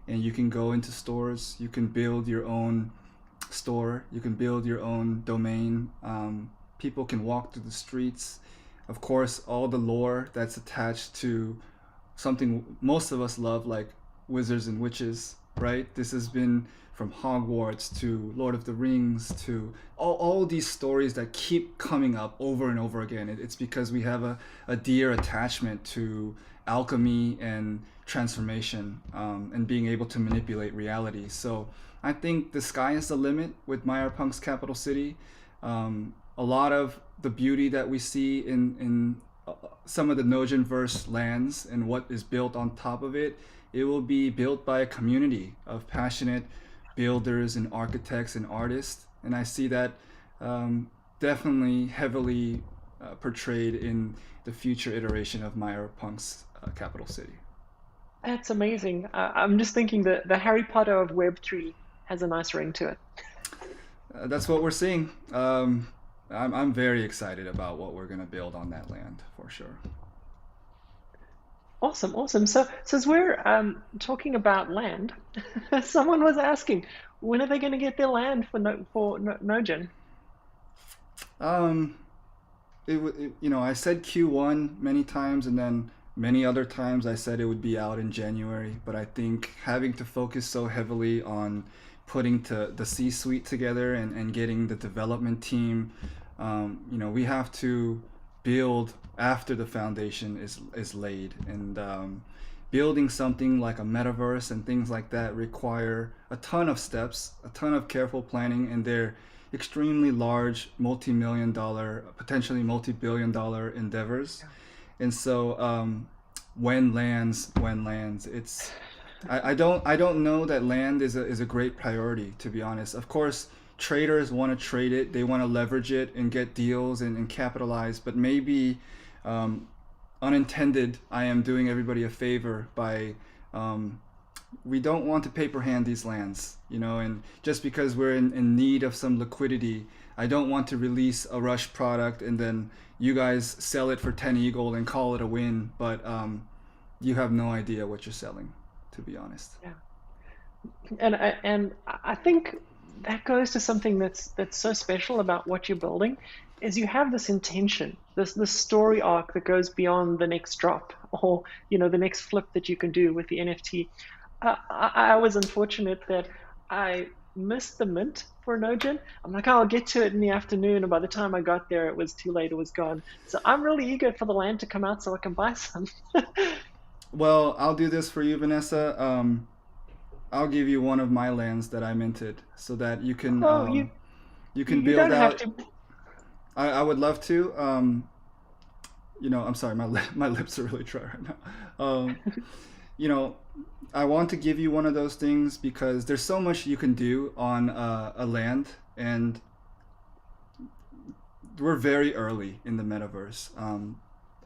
S1: And you can go into stores, you can build your own store, you can build your own domain. People can walk through the streets. Of course, all the lore that's attached to something most of us love, like wizards and witches, right? This has been from Hogwarts to Lord of the Rings to all these stories that keep coming up over and over again. It's because we have a dear attachment to alchemy and transformation, and being able to manipulate reality. So I think the sky is the limit with Maiar Punk's capital city. A lot of the beauty that we see in some of the Nogenverse lands and what is built on top of it, it will be built by a community of passionate builders and architects and artists. And I see that definitely heavily portrayed in the future iteration of Maiar Punk's capital city.
S2: That's amazing. I'm just thinking that the Harry Potter of Web3 has a nice ring to it.
S1: That's what we're seeing. I'm very excited about what we're going to build on that land for sure.
S2: Awesome, awesome. So as we're talking about land, someone was asking, when are they going to get their land for Nogen?
S1: Um, I said Q1 many times, and then many other times I said it would be out in January. But I think having to focus so heavily on putting the C-suite together and getting the development team, we have to build after the foundation is laid, and building something like a metaverse and things like that require a ton of steps, a ton of careful planning, and they're extremely large, multi-million dollar, potentially multi-billion dollar endeavors. And so when lands, I don't know that land is a great priority, to be honest. Of course, traders want to trade it, they want to leverage it and get deals and capitalize, but maybe um, unintended, I am doing everybody a favor by we don't want to paper hand these lands, and just because we're in need of some liquidity, I don't want to release a rush product and then you guys sell it for 10 eagle and call it a win, but you have no idea what you're selling, to be honest.
S2: Yeah. And I think that goes to something that's so special about what you're building, is you have this intention, this story arc that goes beyond the next drop, or the next flip that you can do with the NFT. I was unfortunate that I missed the mint for Nogen. I'm like, oh, I'll get to it in the afternoon, and by the time I got there, it was too late. It was gone. So I'm really eager for the land to come out so I can buy some.
S1: Well, I'll do this for you, Vanessa. I'll give you one of my lands that I minted so that you can
S2: Oh, you
S1: you can
S2: you
S1: build
S2: don't have
S1: out.
S2: to.
S1: I would love to. I'm sorry, my lips are really dry right now. You know, I want to give you one of those things because there's so much you can do on a land, and we're very early in the metaverse.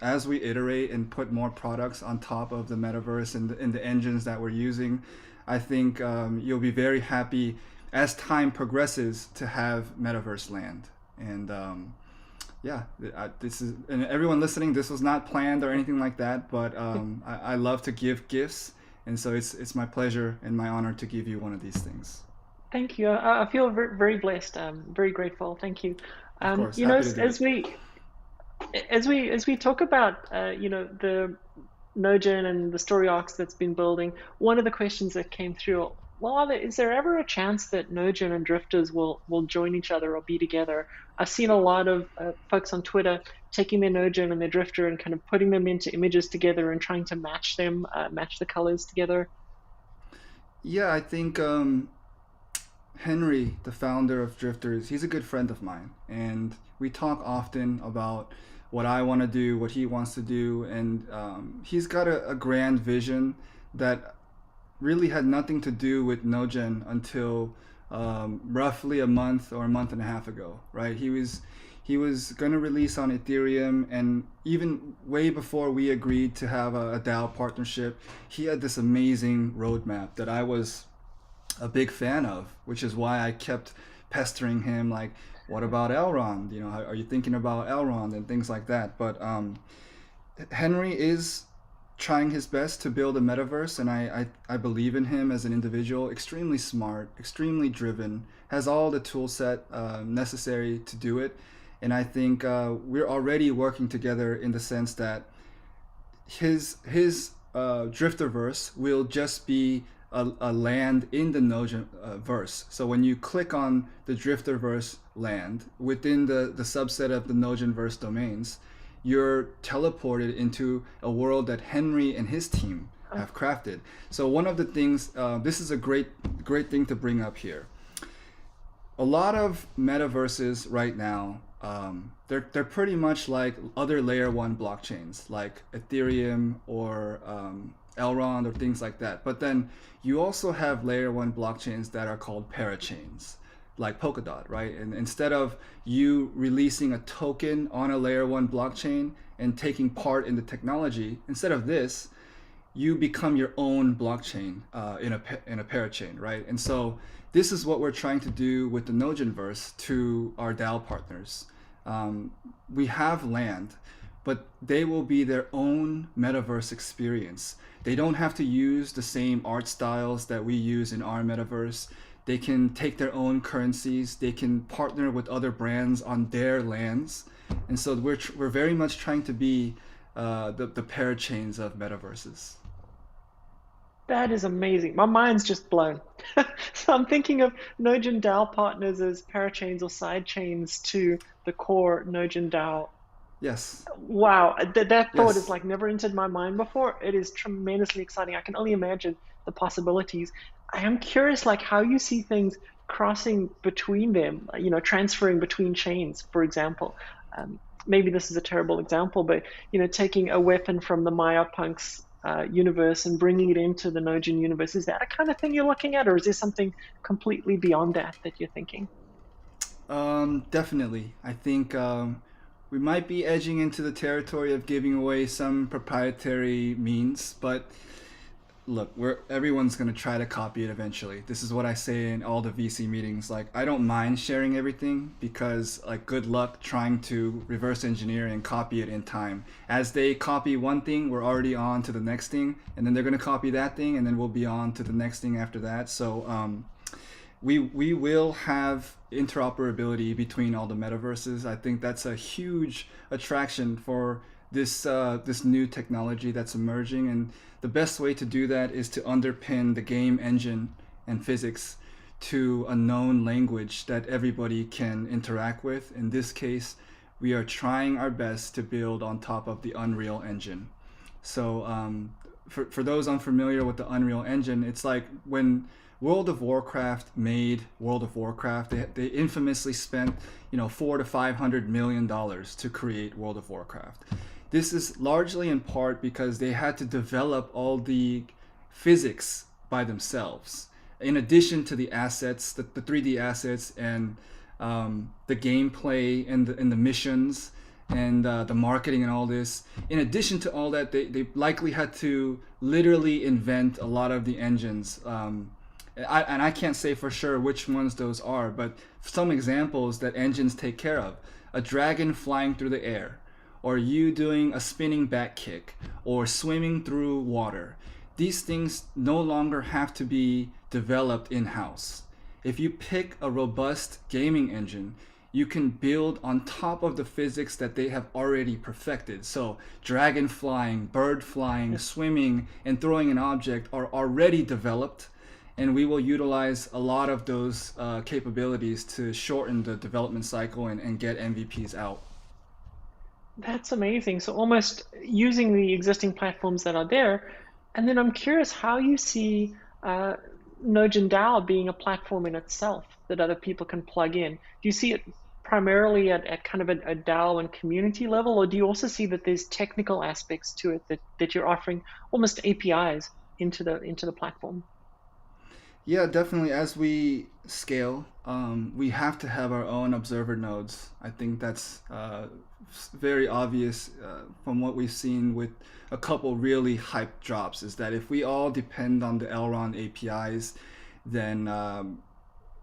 S1: As we iterate and put more products on top of the metaverse and the engines that we're using, I think you'll be very happy as time progresses to have metaverse land. And yeah, this is, and everyone listening, this was not planned or anything like that, but I love to give gifts, and so it's my pleasure and my honor to give you one of these things.
S2: Thank you. I feel very blessed. Very grateful. Thank you.
S1: Of course,
S2: You know,
S1: happy to
S2: as,
S1: do it.
S2: as we as we talk about the Nogen and the story arcs that's been building, one of the questions that came through, well, is there ever a chance that Nogen and drifters will join each other or be together? I've seen a lot of folks on Twitter taking their Nogen and their drifter and kind of putting them into images together and trying to match them, match the colors together.
S1: Yeah, I think Henry, the founder of Drifters, he's a good friend of mine, and we talk often about what I want to do, what he wants to do, and he's got a grand vision that really had nothing to do with Nogen until roughly a month or a month and a half ago, right? He was going to release on Ethereum, and even way before we agreed to have a DAO partnership, he had this amazing roadmap that I was a big fan of, which is why I kept pestering him, like, what about Elrond? Are you thinking about Elrond and things like that? But Henry is trying his best to build a metaverse, and I believe in him as an individual. Extremely smart, extremely driven, has all the tool set necessary to do it. And I think we're already working together in the sense that his Drifterverse will just be a land in the Nogen verse. So when you click on the Drifterverse land within the subset of the Nogen verse domains, you're teleported into a world that Henry and his team have crafted. So one of the things, this is a great thing to bring up here. A lot of metaverses right now, they're pretty much like other layer one blockchains, like Ethereum or Elrond or things like that. But then you also have layer one blockchains that are called parachains, like Polkadot, right? And instead of you releasing a token on a layer one blockchain and taking part in the technology. Instead of this, you become your own blockchain in a parachain, right? And so this is what we're trying to do with the NoGenverse to our DAO partners. We have land, but they will be their own metaverse experience. They don't have to use the same art styles that we use in our metaverse. They can take their own currencies. They can partner with other brands on their lands. And so we're very much trying to be the parachains of metaverses.
S2: That is amazing. My mind's just blown. So I'm thinking of Nogent DAO partners as parachains or side chains to the core Nogent DAO.
S1: Yes.
S2: Wow, that thought has
S1: Yes.
S2: like never entered my mind before. It is tremendously exciting. I can only imagine the possibilities. I am curious, like how you see things crossing between them, transferring between chains, for example. Maybe this is a terrible example, but taking a weapon from the Maiar punks universe and bringing it into the Nojin universe. Is that a kind of thing you're looking at, or is there something completely beyond that you're thinking?
S1: Definitely. I think we might be edging into the territory of giving away some proprietary means, but look, everyone's going to try to copy it eventually. This is what I say in all the VC meetings. Like, I don't mind sharing everything because, like, good luck trying to reverse engineer and copy it in time. As they copy one thing, we're already on to the next thing, and then they're going to copy that thing, and then we'll be on to the next thing after that. So we will have interoperability between all the metaverses. I think that's a huge attraction for this new technology that's emerging, and the best way to do that is to underpin the game engine and physics to a known language that everybody can interact with. In this case, we are trying our best to build on top of the Unreal Engine. So for those unfamiliar with the Unreal Engine, it's like when World of Warcraft made World of Warcraft, they infamously spent $400 to $500 million to create World of Warcraft. This is largely in part because they had to develop all the physics by themselves, in addition to the assets, the 3D assets, and the gameplay and the missions and the marketing and all this. In addition to all that, they likely had to literally invent a lot of the engines. I can't say for sure which ones those are, but some examples that engines take care of: a dragon flying through the air, or you doing a spinning back kick, or swimming through water. These things no longer have to be developed in-house. If you pick a robust gaming engine, you can build on top of the physics that they have already perfected. So dragon flying, bird flying, swimming, and throwing an object are already developed, and we will utilize a lot of those capabilities to shorten the development cycle and get MVPs out.
S2: That's amazing. So almost using the existing platforms that are there. And then I'm curious how you see Nogin DAO being a platform in itself that other people can plug in. Do you see it primarily at kind of a DAO and community level, or do you also see that there's technical aspects to it that you're offering almost APIs into the platform?
S1: Yeah, definitely. As we scale, we have to have our own observer nodes. I think that's very obvious from what we've seen with a couple really hyped drops, is that if we all depend on the Elrond APIs, then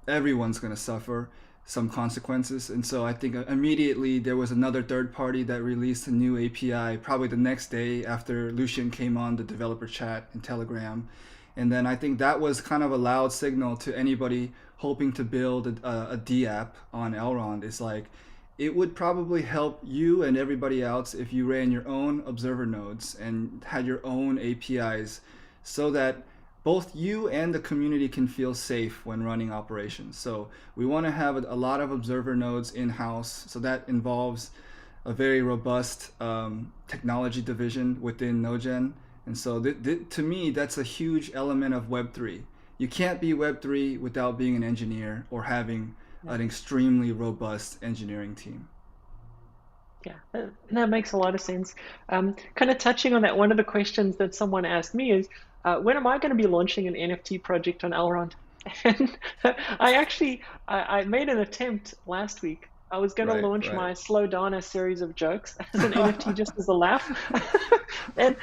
S1: everyone's going to suffer some consequences. And so I think immediately there was another third party that released a new API probably the next day after Lucian came on the developer chat in Telegram. And then I think that was kind of a loud signal to anybody hoping to build a D app on Elrond. It's like, it would probably help you and everybody else if you ran your own observer nodes and had your own APIs, so that both you and the community can feel safe when running operations. So we want to have a lot of observer nodes in-house. So that involves a very robust technology division within NoGen. And so to me, that's a huge element of Web3. You can't be Web3 without being an engineer or having an extremely robust engineering team.
S2: Yeah, that makes a lot of sense. Kind of touching on that, one of the questions that someone asked me is, when am I going to be launching an NFT project on Elrond? And I made an attempt last week. I was going to
S1: Right,
S2: launch
S1: right.
S2: my Slow Dana series of jokes as an NFT just as a laugh. And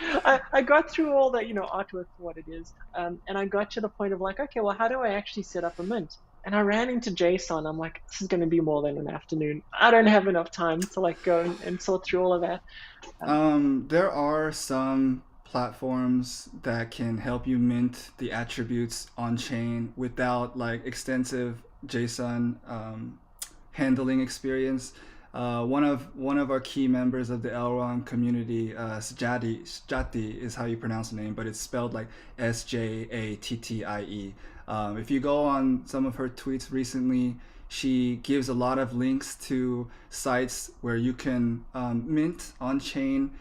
S2: I got through all the, artwork for what it is. And I got to the point of like, okay, well, how do I actually set up a mint? And I ran into JSON. I'm like, this is going to be more than an afternoon. I don't have enough time to like go and sort through all of that. Um,
S1: There are some platforms that can help you mint the attributes on chain without like extensive JSON handling experience. One of our key members of the Elrond community, Sjati is how you pronounce the name, but it's spelled like Sjaattie. If you go on some of her tweets recently, she gives a lot of links to sites where you can mint on chain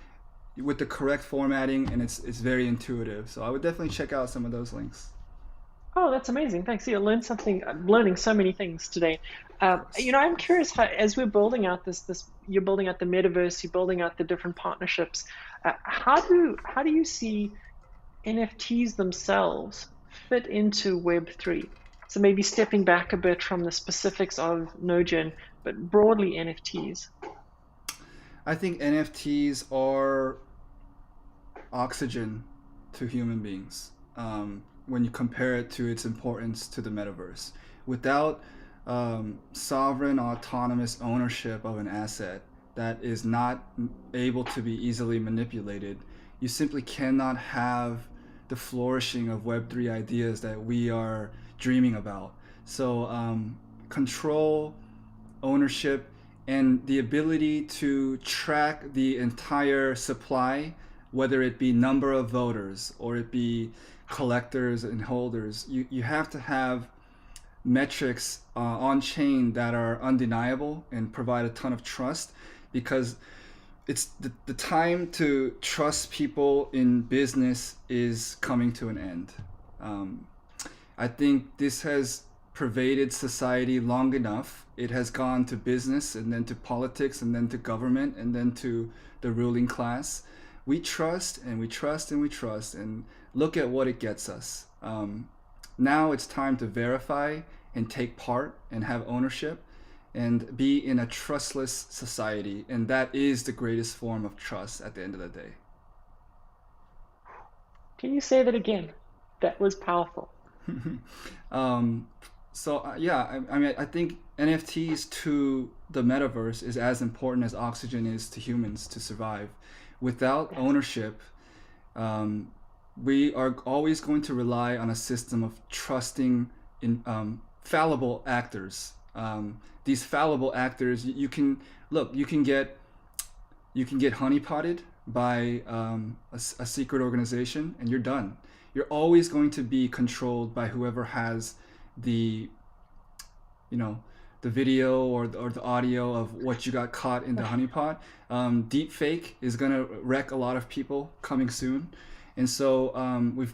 S1: with the correct formatting, and it's very intuitive. So I would definitely check out some of those links.
S2: Oh, that's amazing. Thanks. Yeah, I learned something. I'm learning so many things today. I'm curious how, as we're building out you're building out the metaverse, you're building out the different partnerships. How do you see NFTs themselves fit into Web3? So maybe stepping back a bit from the specifics of NoGen, but broadly NFTs.
S1: I think NFTs are oxygen to human beings when you compare it to its importance to the metaverse. Without sovereign, autonomous ownership of an asset that is not able to be easily manipulated, you simply cannot have the flourishing of Web3 ideas that we are dreaming about. So, control, ownership, and the ability to track the entire supply, whether it be number of voters or it be collectors and holders, you have to have metrics on chain that are undeniable and provide a ton of trust, because it's the time to trust people in business is coming to an end. Um, I think this has pervaded society long enough. It has gone to business and then to politics and then to government and then to the ruling class. We trust and we trust and we trust, and look at what it gets us. Now it's time to verify and take part and have ownership and be in a trustless society. And that is the greatest form of trust at the end of the day.
S2: Can you say that again? That was powerful.
S1: um, yeah, I mean, I think NFTs to the metaverse is as important as oxygen is to humans to survive. Without
S2: Yes.
S1: ownership, um, we are always going to rely on a system of trusting in fallible actors. These fallible actors, you can look, you can get honeypotted by a secret organization, and you're done. You're always going to be controlled by whoever has the, you know, the video or the audio of what you got caught in the honeypot. Deep fake is gonna wreck a lot of people coming soon, and so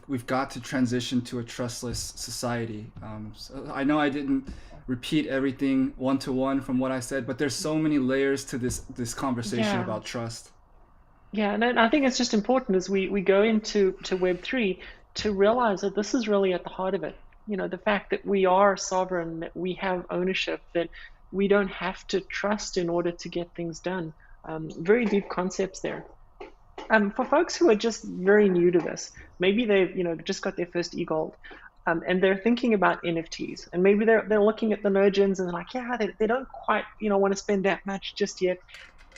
S1: we've got to transition to a trustless society. So I know I didn't repeat everything one to one from what I said, but there's so many layers to this conversation
S2: Yeah.
S1: about trust.
S2: Yeah, and I think it's just important as we go into Web3 to realize that this is really at the heart of it. The fact that we are sovereign, that we have ownership, that we don't have to trust in order to get things done. Very deep concepts there. For folks who are just very new to this, maybe they've just got their first e-gold, and they're thinking about NFTs, and maybe they're looking at the Nogens and they're like, yeah, they don't quite want to spend that much just yet.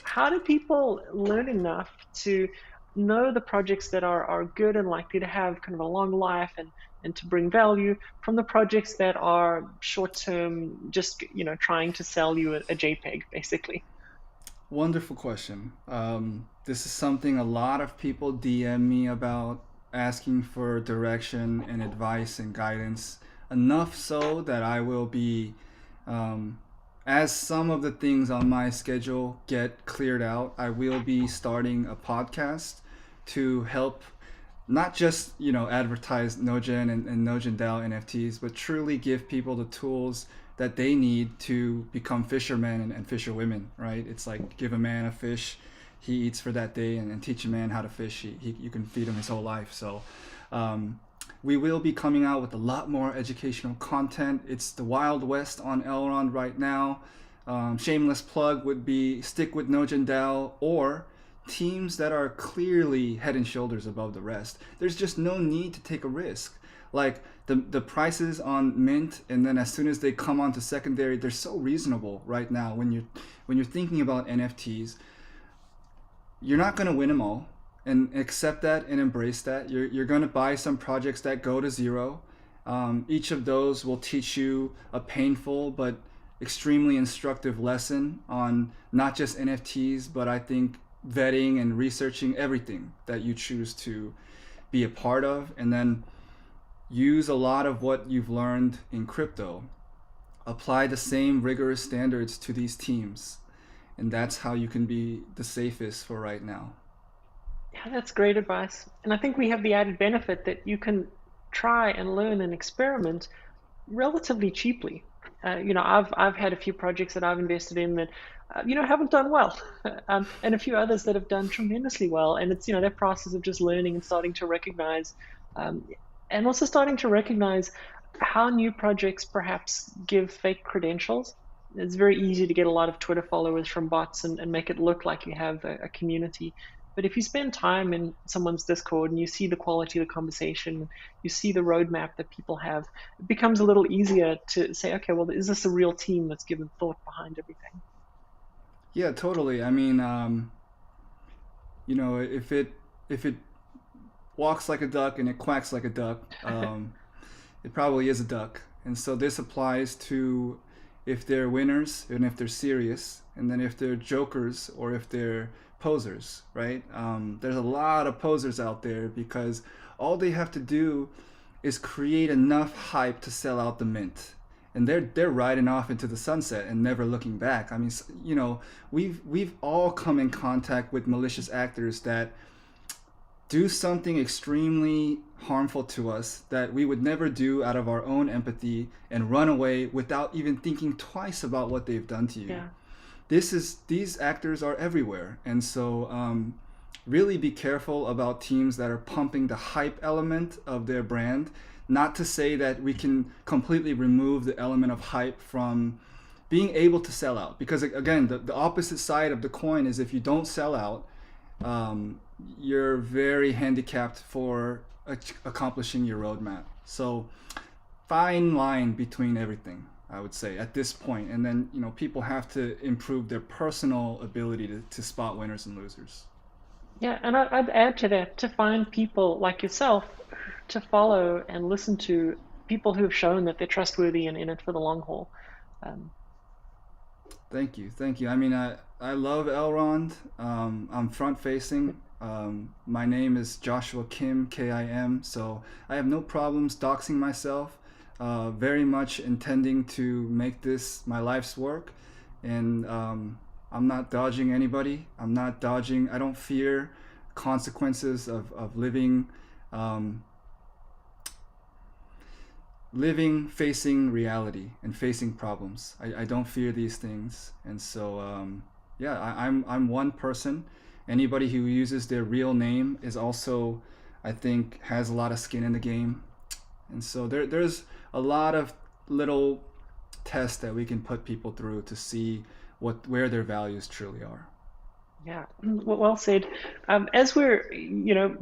S2: How do people learn enough to know the projects that are good and likely to have kind of a long life and to bring value from the projects that are short term, just trying to sell you a JPEG, basically?
S1: Wonderful question. This is something a lot of people DM me about, asking for direction and advice and guidance. Enough so that I will be, um, as some of the things on my schedule get cleared out, I will be starting a podcast to help not just advertise Nogen and Nogen DAO NFTs, but truly give people the tools that they need to become fishermen and fisherwomen. Right? It's like give a man a fish, he eats for that day, and teach a man how to fish. You can feed him his whole life. So. Um, we will be coming out with a lot more educational content. It's the Wild West on Elrond right now. Shameless plug would be stick with NoGen DAO or teams that are clearly head and shoulders above the rest. There's just no need to take a risk. Like the prices on Mint, and then as soon as they come onto secondary, they're so reasonable right now. When you're thinking about NFTs, you're not going to win them all, and accept that and embrace that. You're going to buy some projects that go to zero. Each of those will teach you a painful but extremely instructive lesson on not just NFTs, but I think vetting and researching everything that you choose to be a part of, and then use a lot of what you've learned in crypto. Apply the same rigorous standards to these teams, and that's how you can be the safest for right now.
S2: Yeah, that's great advice. And I think we have the added benefit that you can try and learn and experiment relatively cheaply. I've had a few projects that I've invested in that, haven't done well, and a few others that have done tremendously well. And it's that process of just learning and starting to recognize, um, and also starting to recognize how new projects perhaps give fake credentials. It's very easy to get a lot of Twitter followers from bots and make it look like you have a community. But if you spend time in someone's Discord and you see the quality of the conversation, you see the roadmap that people have, it becomes a little easier to say, okay, well, is this a real team that's given thought behind everything?
S1: Yeah, totally. I mean, if it walks like a duck and it quacks like a duck, it probably is a duck. And so this applies to if they're winners and if they're serious, and then if they're jokers or if they're posers, right? There's a lot of posers out there because all they have to do is create enough hype to sell out the mint. And they're riding off into the sunset and never looking back. I mean, we've all come in contact with malicious actors that do something extremely harmful to us that we would never do out of our own empathy and run away without even thinking twice about what they've done to you.
S2: Yeah.
S1: These actors are everywhere, and so really be careful about teams that are pumping the hype element of their brand. Not to say that we can completely remove the element of hype from being able to sell out, because again, the opposite side of the coin is if you don't sell out, you're very handicapped for accomplishing your roadmap. So fine line between everything, I would say, at this point. And then people have to improve their personal ability to spot winners and losers.
S2: Yeah, and I'd add to that to find people like yourself to follow and listen to, people who have shown that they're trustworthy and in it for the long haul. Um,
S1: Thank you. I mean, I love Elrond. I'm front facing. My name is Joshua Kim, Kim. So I have no problems doxing myself. Very much intending to make this my life's work, and I'm not dodging anybody. I don't fear consequences of living, facing reality and facing problems. I don't fear these things. And so, yeah, I'm one person. Anybody who uses their real name is also, I think, has a lot of skin in the game. And so there's a lot of little tests that we can put people through to see where their values truly are.
S2: yeah, well said. As we're,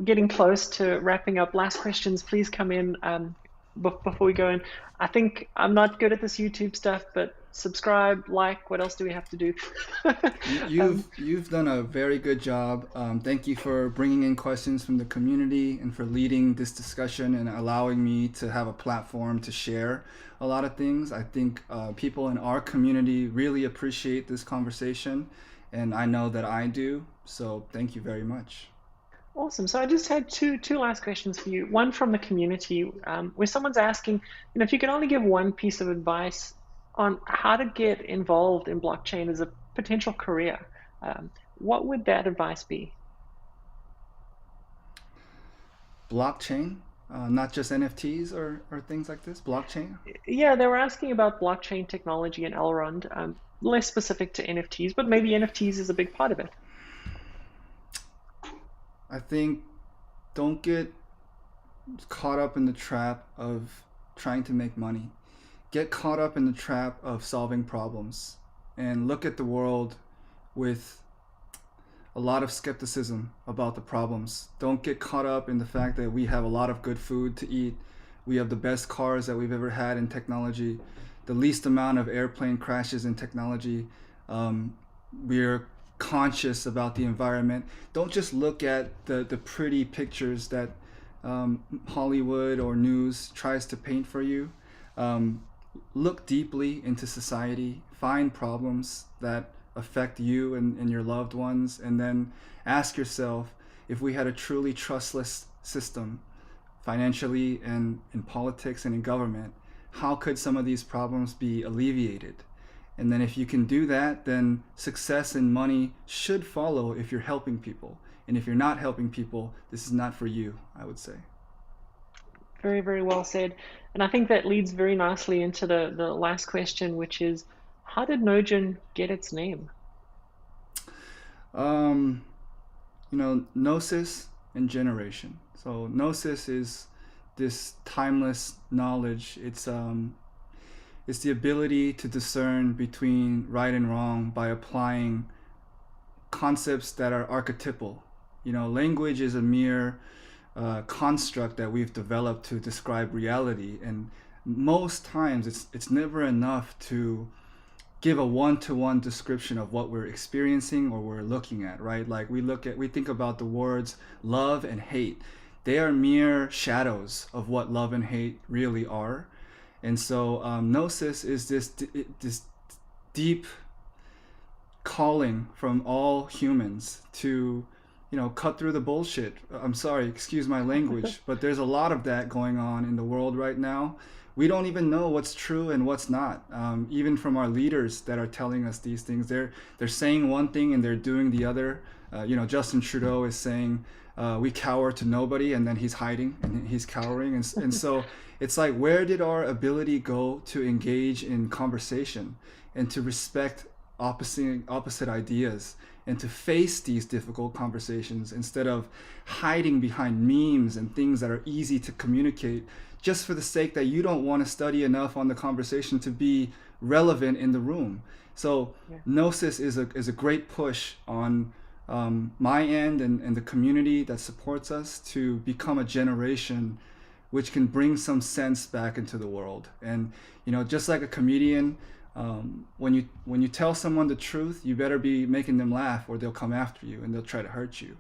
S2: getting close to wrapping up, last questions, please come in before we go in. I think I'm not good at this YouTube stuff, but subscribe, like, what else do we have to do? um,
S1: You've done a very good job. Thank you for bringing in questions from the community and for leading this discussion and allowing me to have a platform to share a lot of things. I think people in our community really appreciate this conversation, and I know that I do. So thank you very much.
S2: Awesome. So I just had two last questions for you. One from the community, where someone's asking, if you could only give one piece of advice on how to get involved in blockchain as a potential career, what would that advice be?
S1: Blockchain, not just NFTs or things like this. Blockchain.
S2: Yeah, they were asking about blockchain technology and Elrond, less specific to NFTs, but maybe NFTs is a big part of it.
S1: I think don't get caught up in the trap of trying to make money. Get caught up in the trap of solving problems and look at the world with a lot of skepticism about the problems. Don't get caught up in the fact that we have a lot of good food to eat. We have the best cars that we've ever had in technology, the least amount of airplane crashes in technology. We're conscious about the environment. Don't just look at the pretty pictures that Hollywood or news tries to paint for you. Look deeply into society, find problems that affect you and your loved ones, and then ask yourself, if we had a truly trustless system, financially and in politics and in government, how could some of these problems be alleviated? And then if you can do that, then success and money should follow if you're helping people. And if you're not helping people, this is not for you, I would say.
S2: Very, very well said. And I think that leads very nicely into the last question, which is, how did NoGen get its name?
S1: Gnosis and generation. So gnosis is this timeless knowledge. It's the ability to discern between right and wrong by applying concepts that are archetypal. Language is a mere construct that we've developed to describe reality, and most times it's never enough to give a one-to-one description of what we're experiencing or we're looking at, right? Like we think about the words love and hate. They are mere shadows of what love and hate really are. And so gnosis is this deep calling from all humans to cut through the bullshit. I'm sorry, excuse my language, but there's a lot of that going on in the world right now. We don't even know what's true and what's not. Even from our leaders that are telling us these things, they're saying one thing and they're doing the other. Justin Trudeau is saying we cower to nobody, and then he's hiding and he's cowering, and so it's like, where did our ability go to engage in conversation and to respect opposite ideas and to face these difficult conversations instead of hiding behind memes and things that are easy to communicate just for the sake that you don't want to study enough on the conversation to be relevant in the room. So Gnosis is a great push on my end and the community that supports us to become a generation which can bring some sense back into the world. And just like a comedian, when you tell someone the truth, you better be making them laugh or they'll come after you and they'll try to hurt you.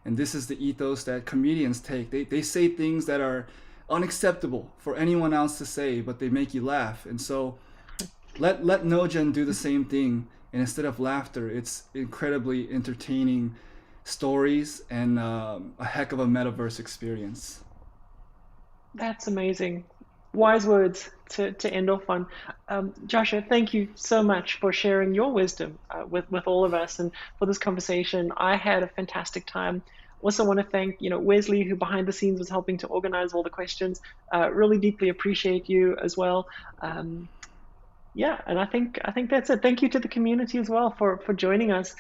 S1: And this is the ethos that comedians take. They say things that are unacceptable for anyone else to say, but they make you laugh. And so let NoGen do the same thing. And instead of laughter, it's incredibly entertaining stories and a heck of a metaverse experience.
S2: That's amazing. Wise words to end off on. Joshua, thank you so much for sharing your wisdom with all of us and for this conversation. I had a fantastic time. Also want to thank Wesley, who behind the scenes was helping to organize all the questions. Really deeply appreciate you as well. And I think that's it. Thank you to the community as well for joining us.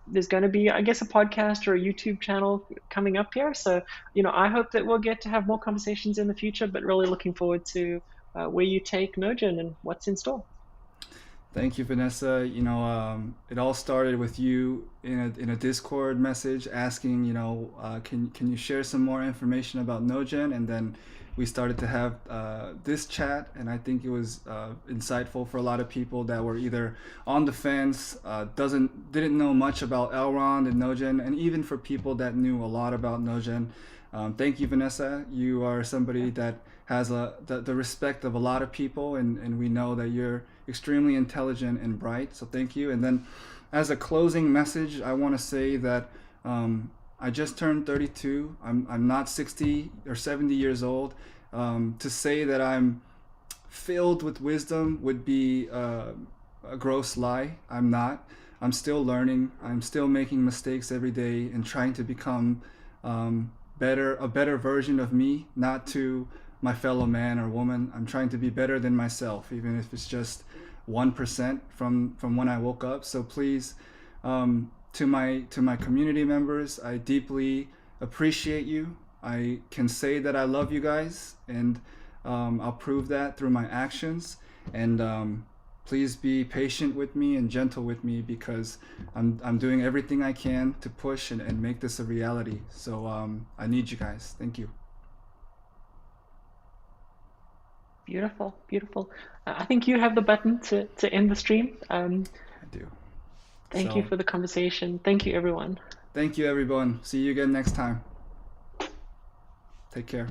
S2: There's going to be, I guess, a podcast or a YouTube channel coming up here. So, I hope that we'll get to have more conversations in the future, but really looking forward to where you take NoGen and what's in store.
S1: Thank you, Vanessa. It all started with you in a Discord message asking, can you share some more information about NoGen? And then we started to have this chat, and I think it was insightful for a lot of people that were either on the fence, didn't know much about Elrond and NoGen, and even for people that knew a lot about NoGen. Thank you, Vanessa. You are somebody that has the respect of a lot of people, and we know that you're extremely intelligent and bright. So thank you. And then as a closing message, I want to say that I just turned 32. I'm not 60 or 70 years old. To say that I'm filled with wisdom would be a gross lie. I'm not. I'm still learning. I'm still making mistakes every day and trying to become a better version of me, not to my fellow man or woman. I'm trying to be better than myself, even if it's just 1% from when I woke up. So please, to my community members, I deeply appreciate you. I can say that I love you guys, and I'll prove that through my actions. And please be patient with me and gentle with me, because I'm doing everything I can to push and make this a reality. So I need you guys. Thank you.
S2: Beautiful, beautiful. I think you have the button to end the stream.
S1: I do.
S2: Thank you
S1: So
S2: for the conversation. Thank you, everyone.
S1: thank you, everyone. See you again next time. Take care.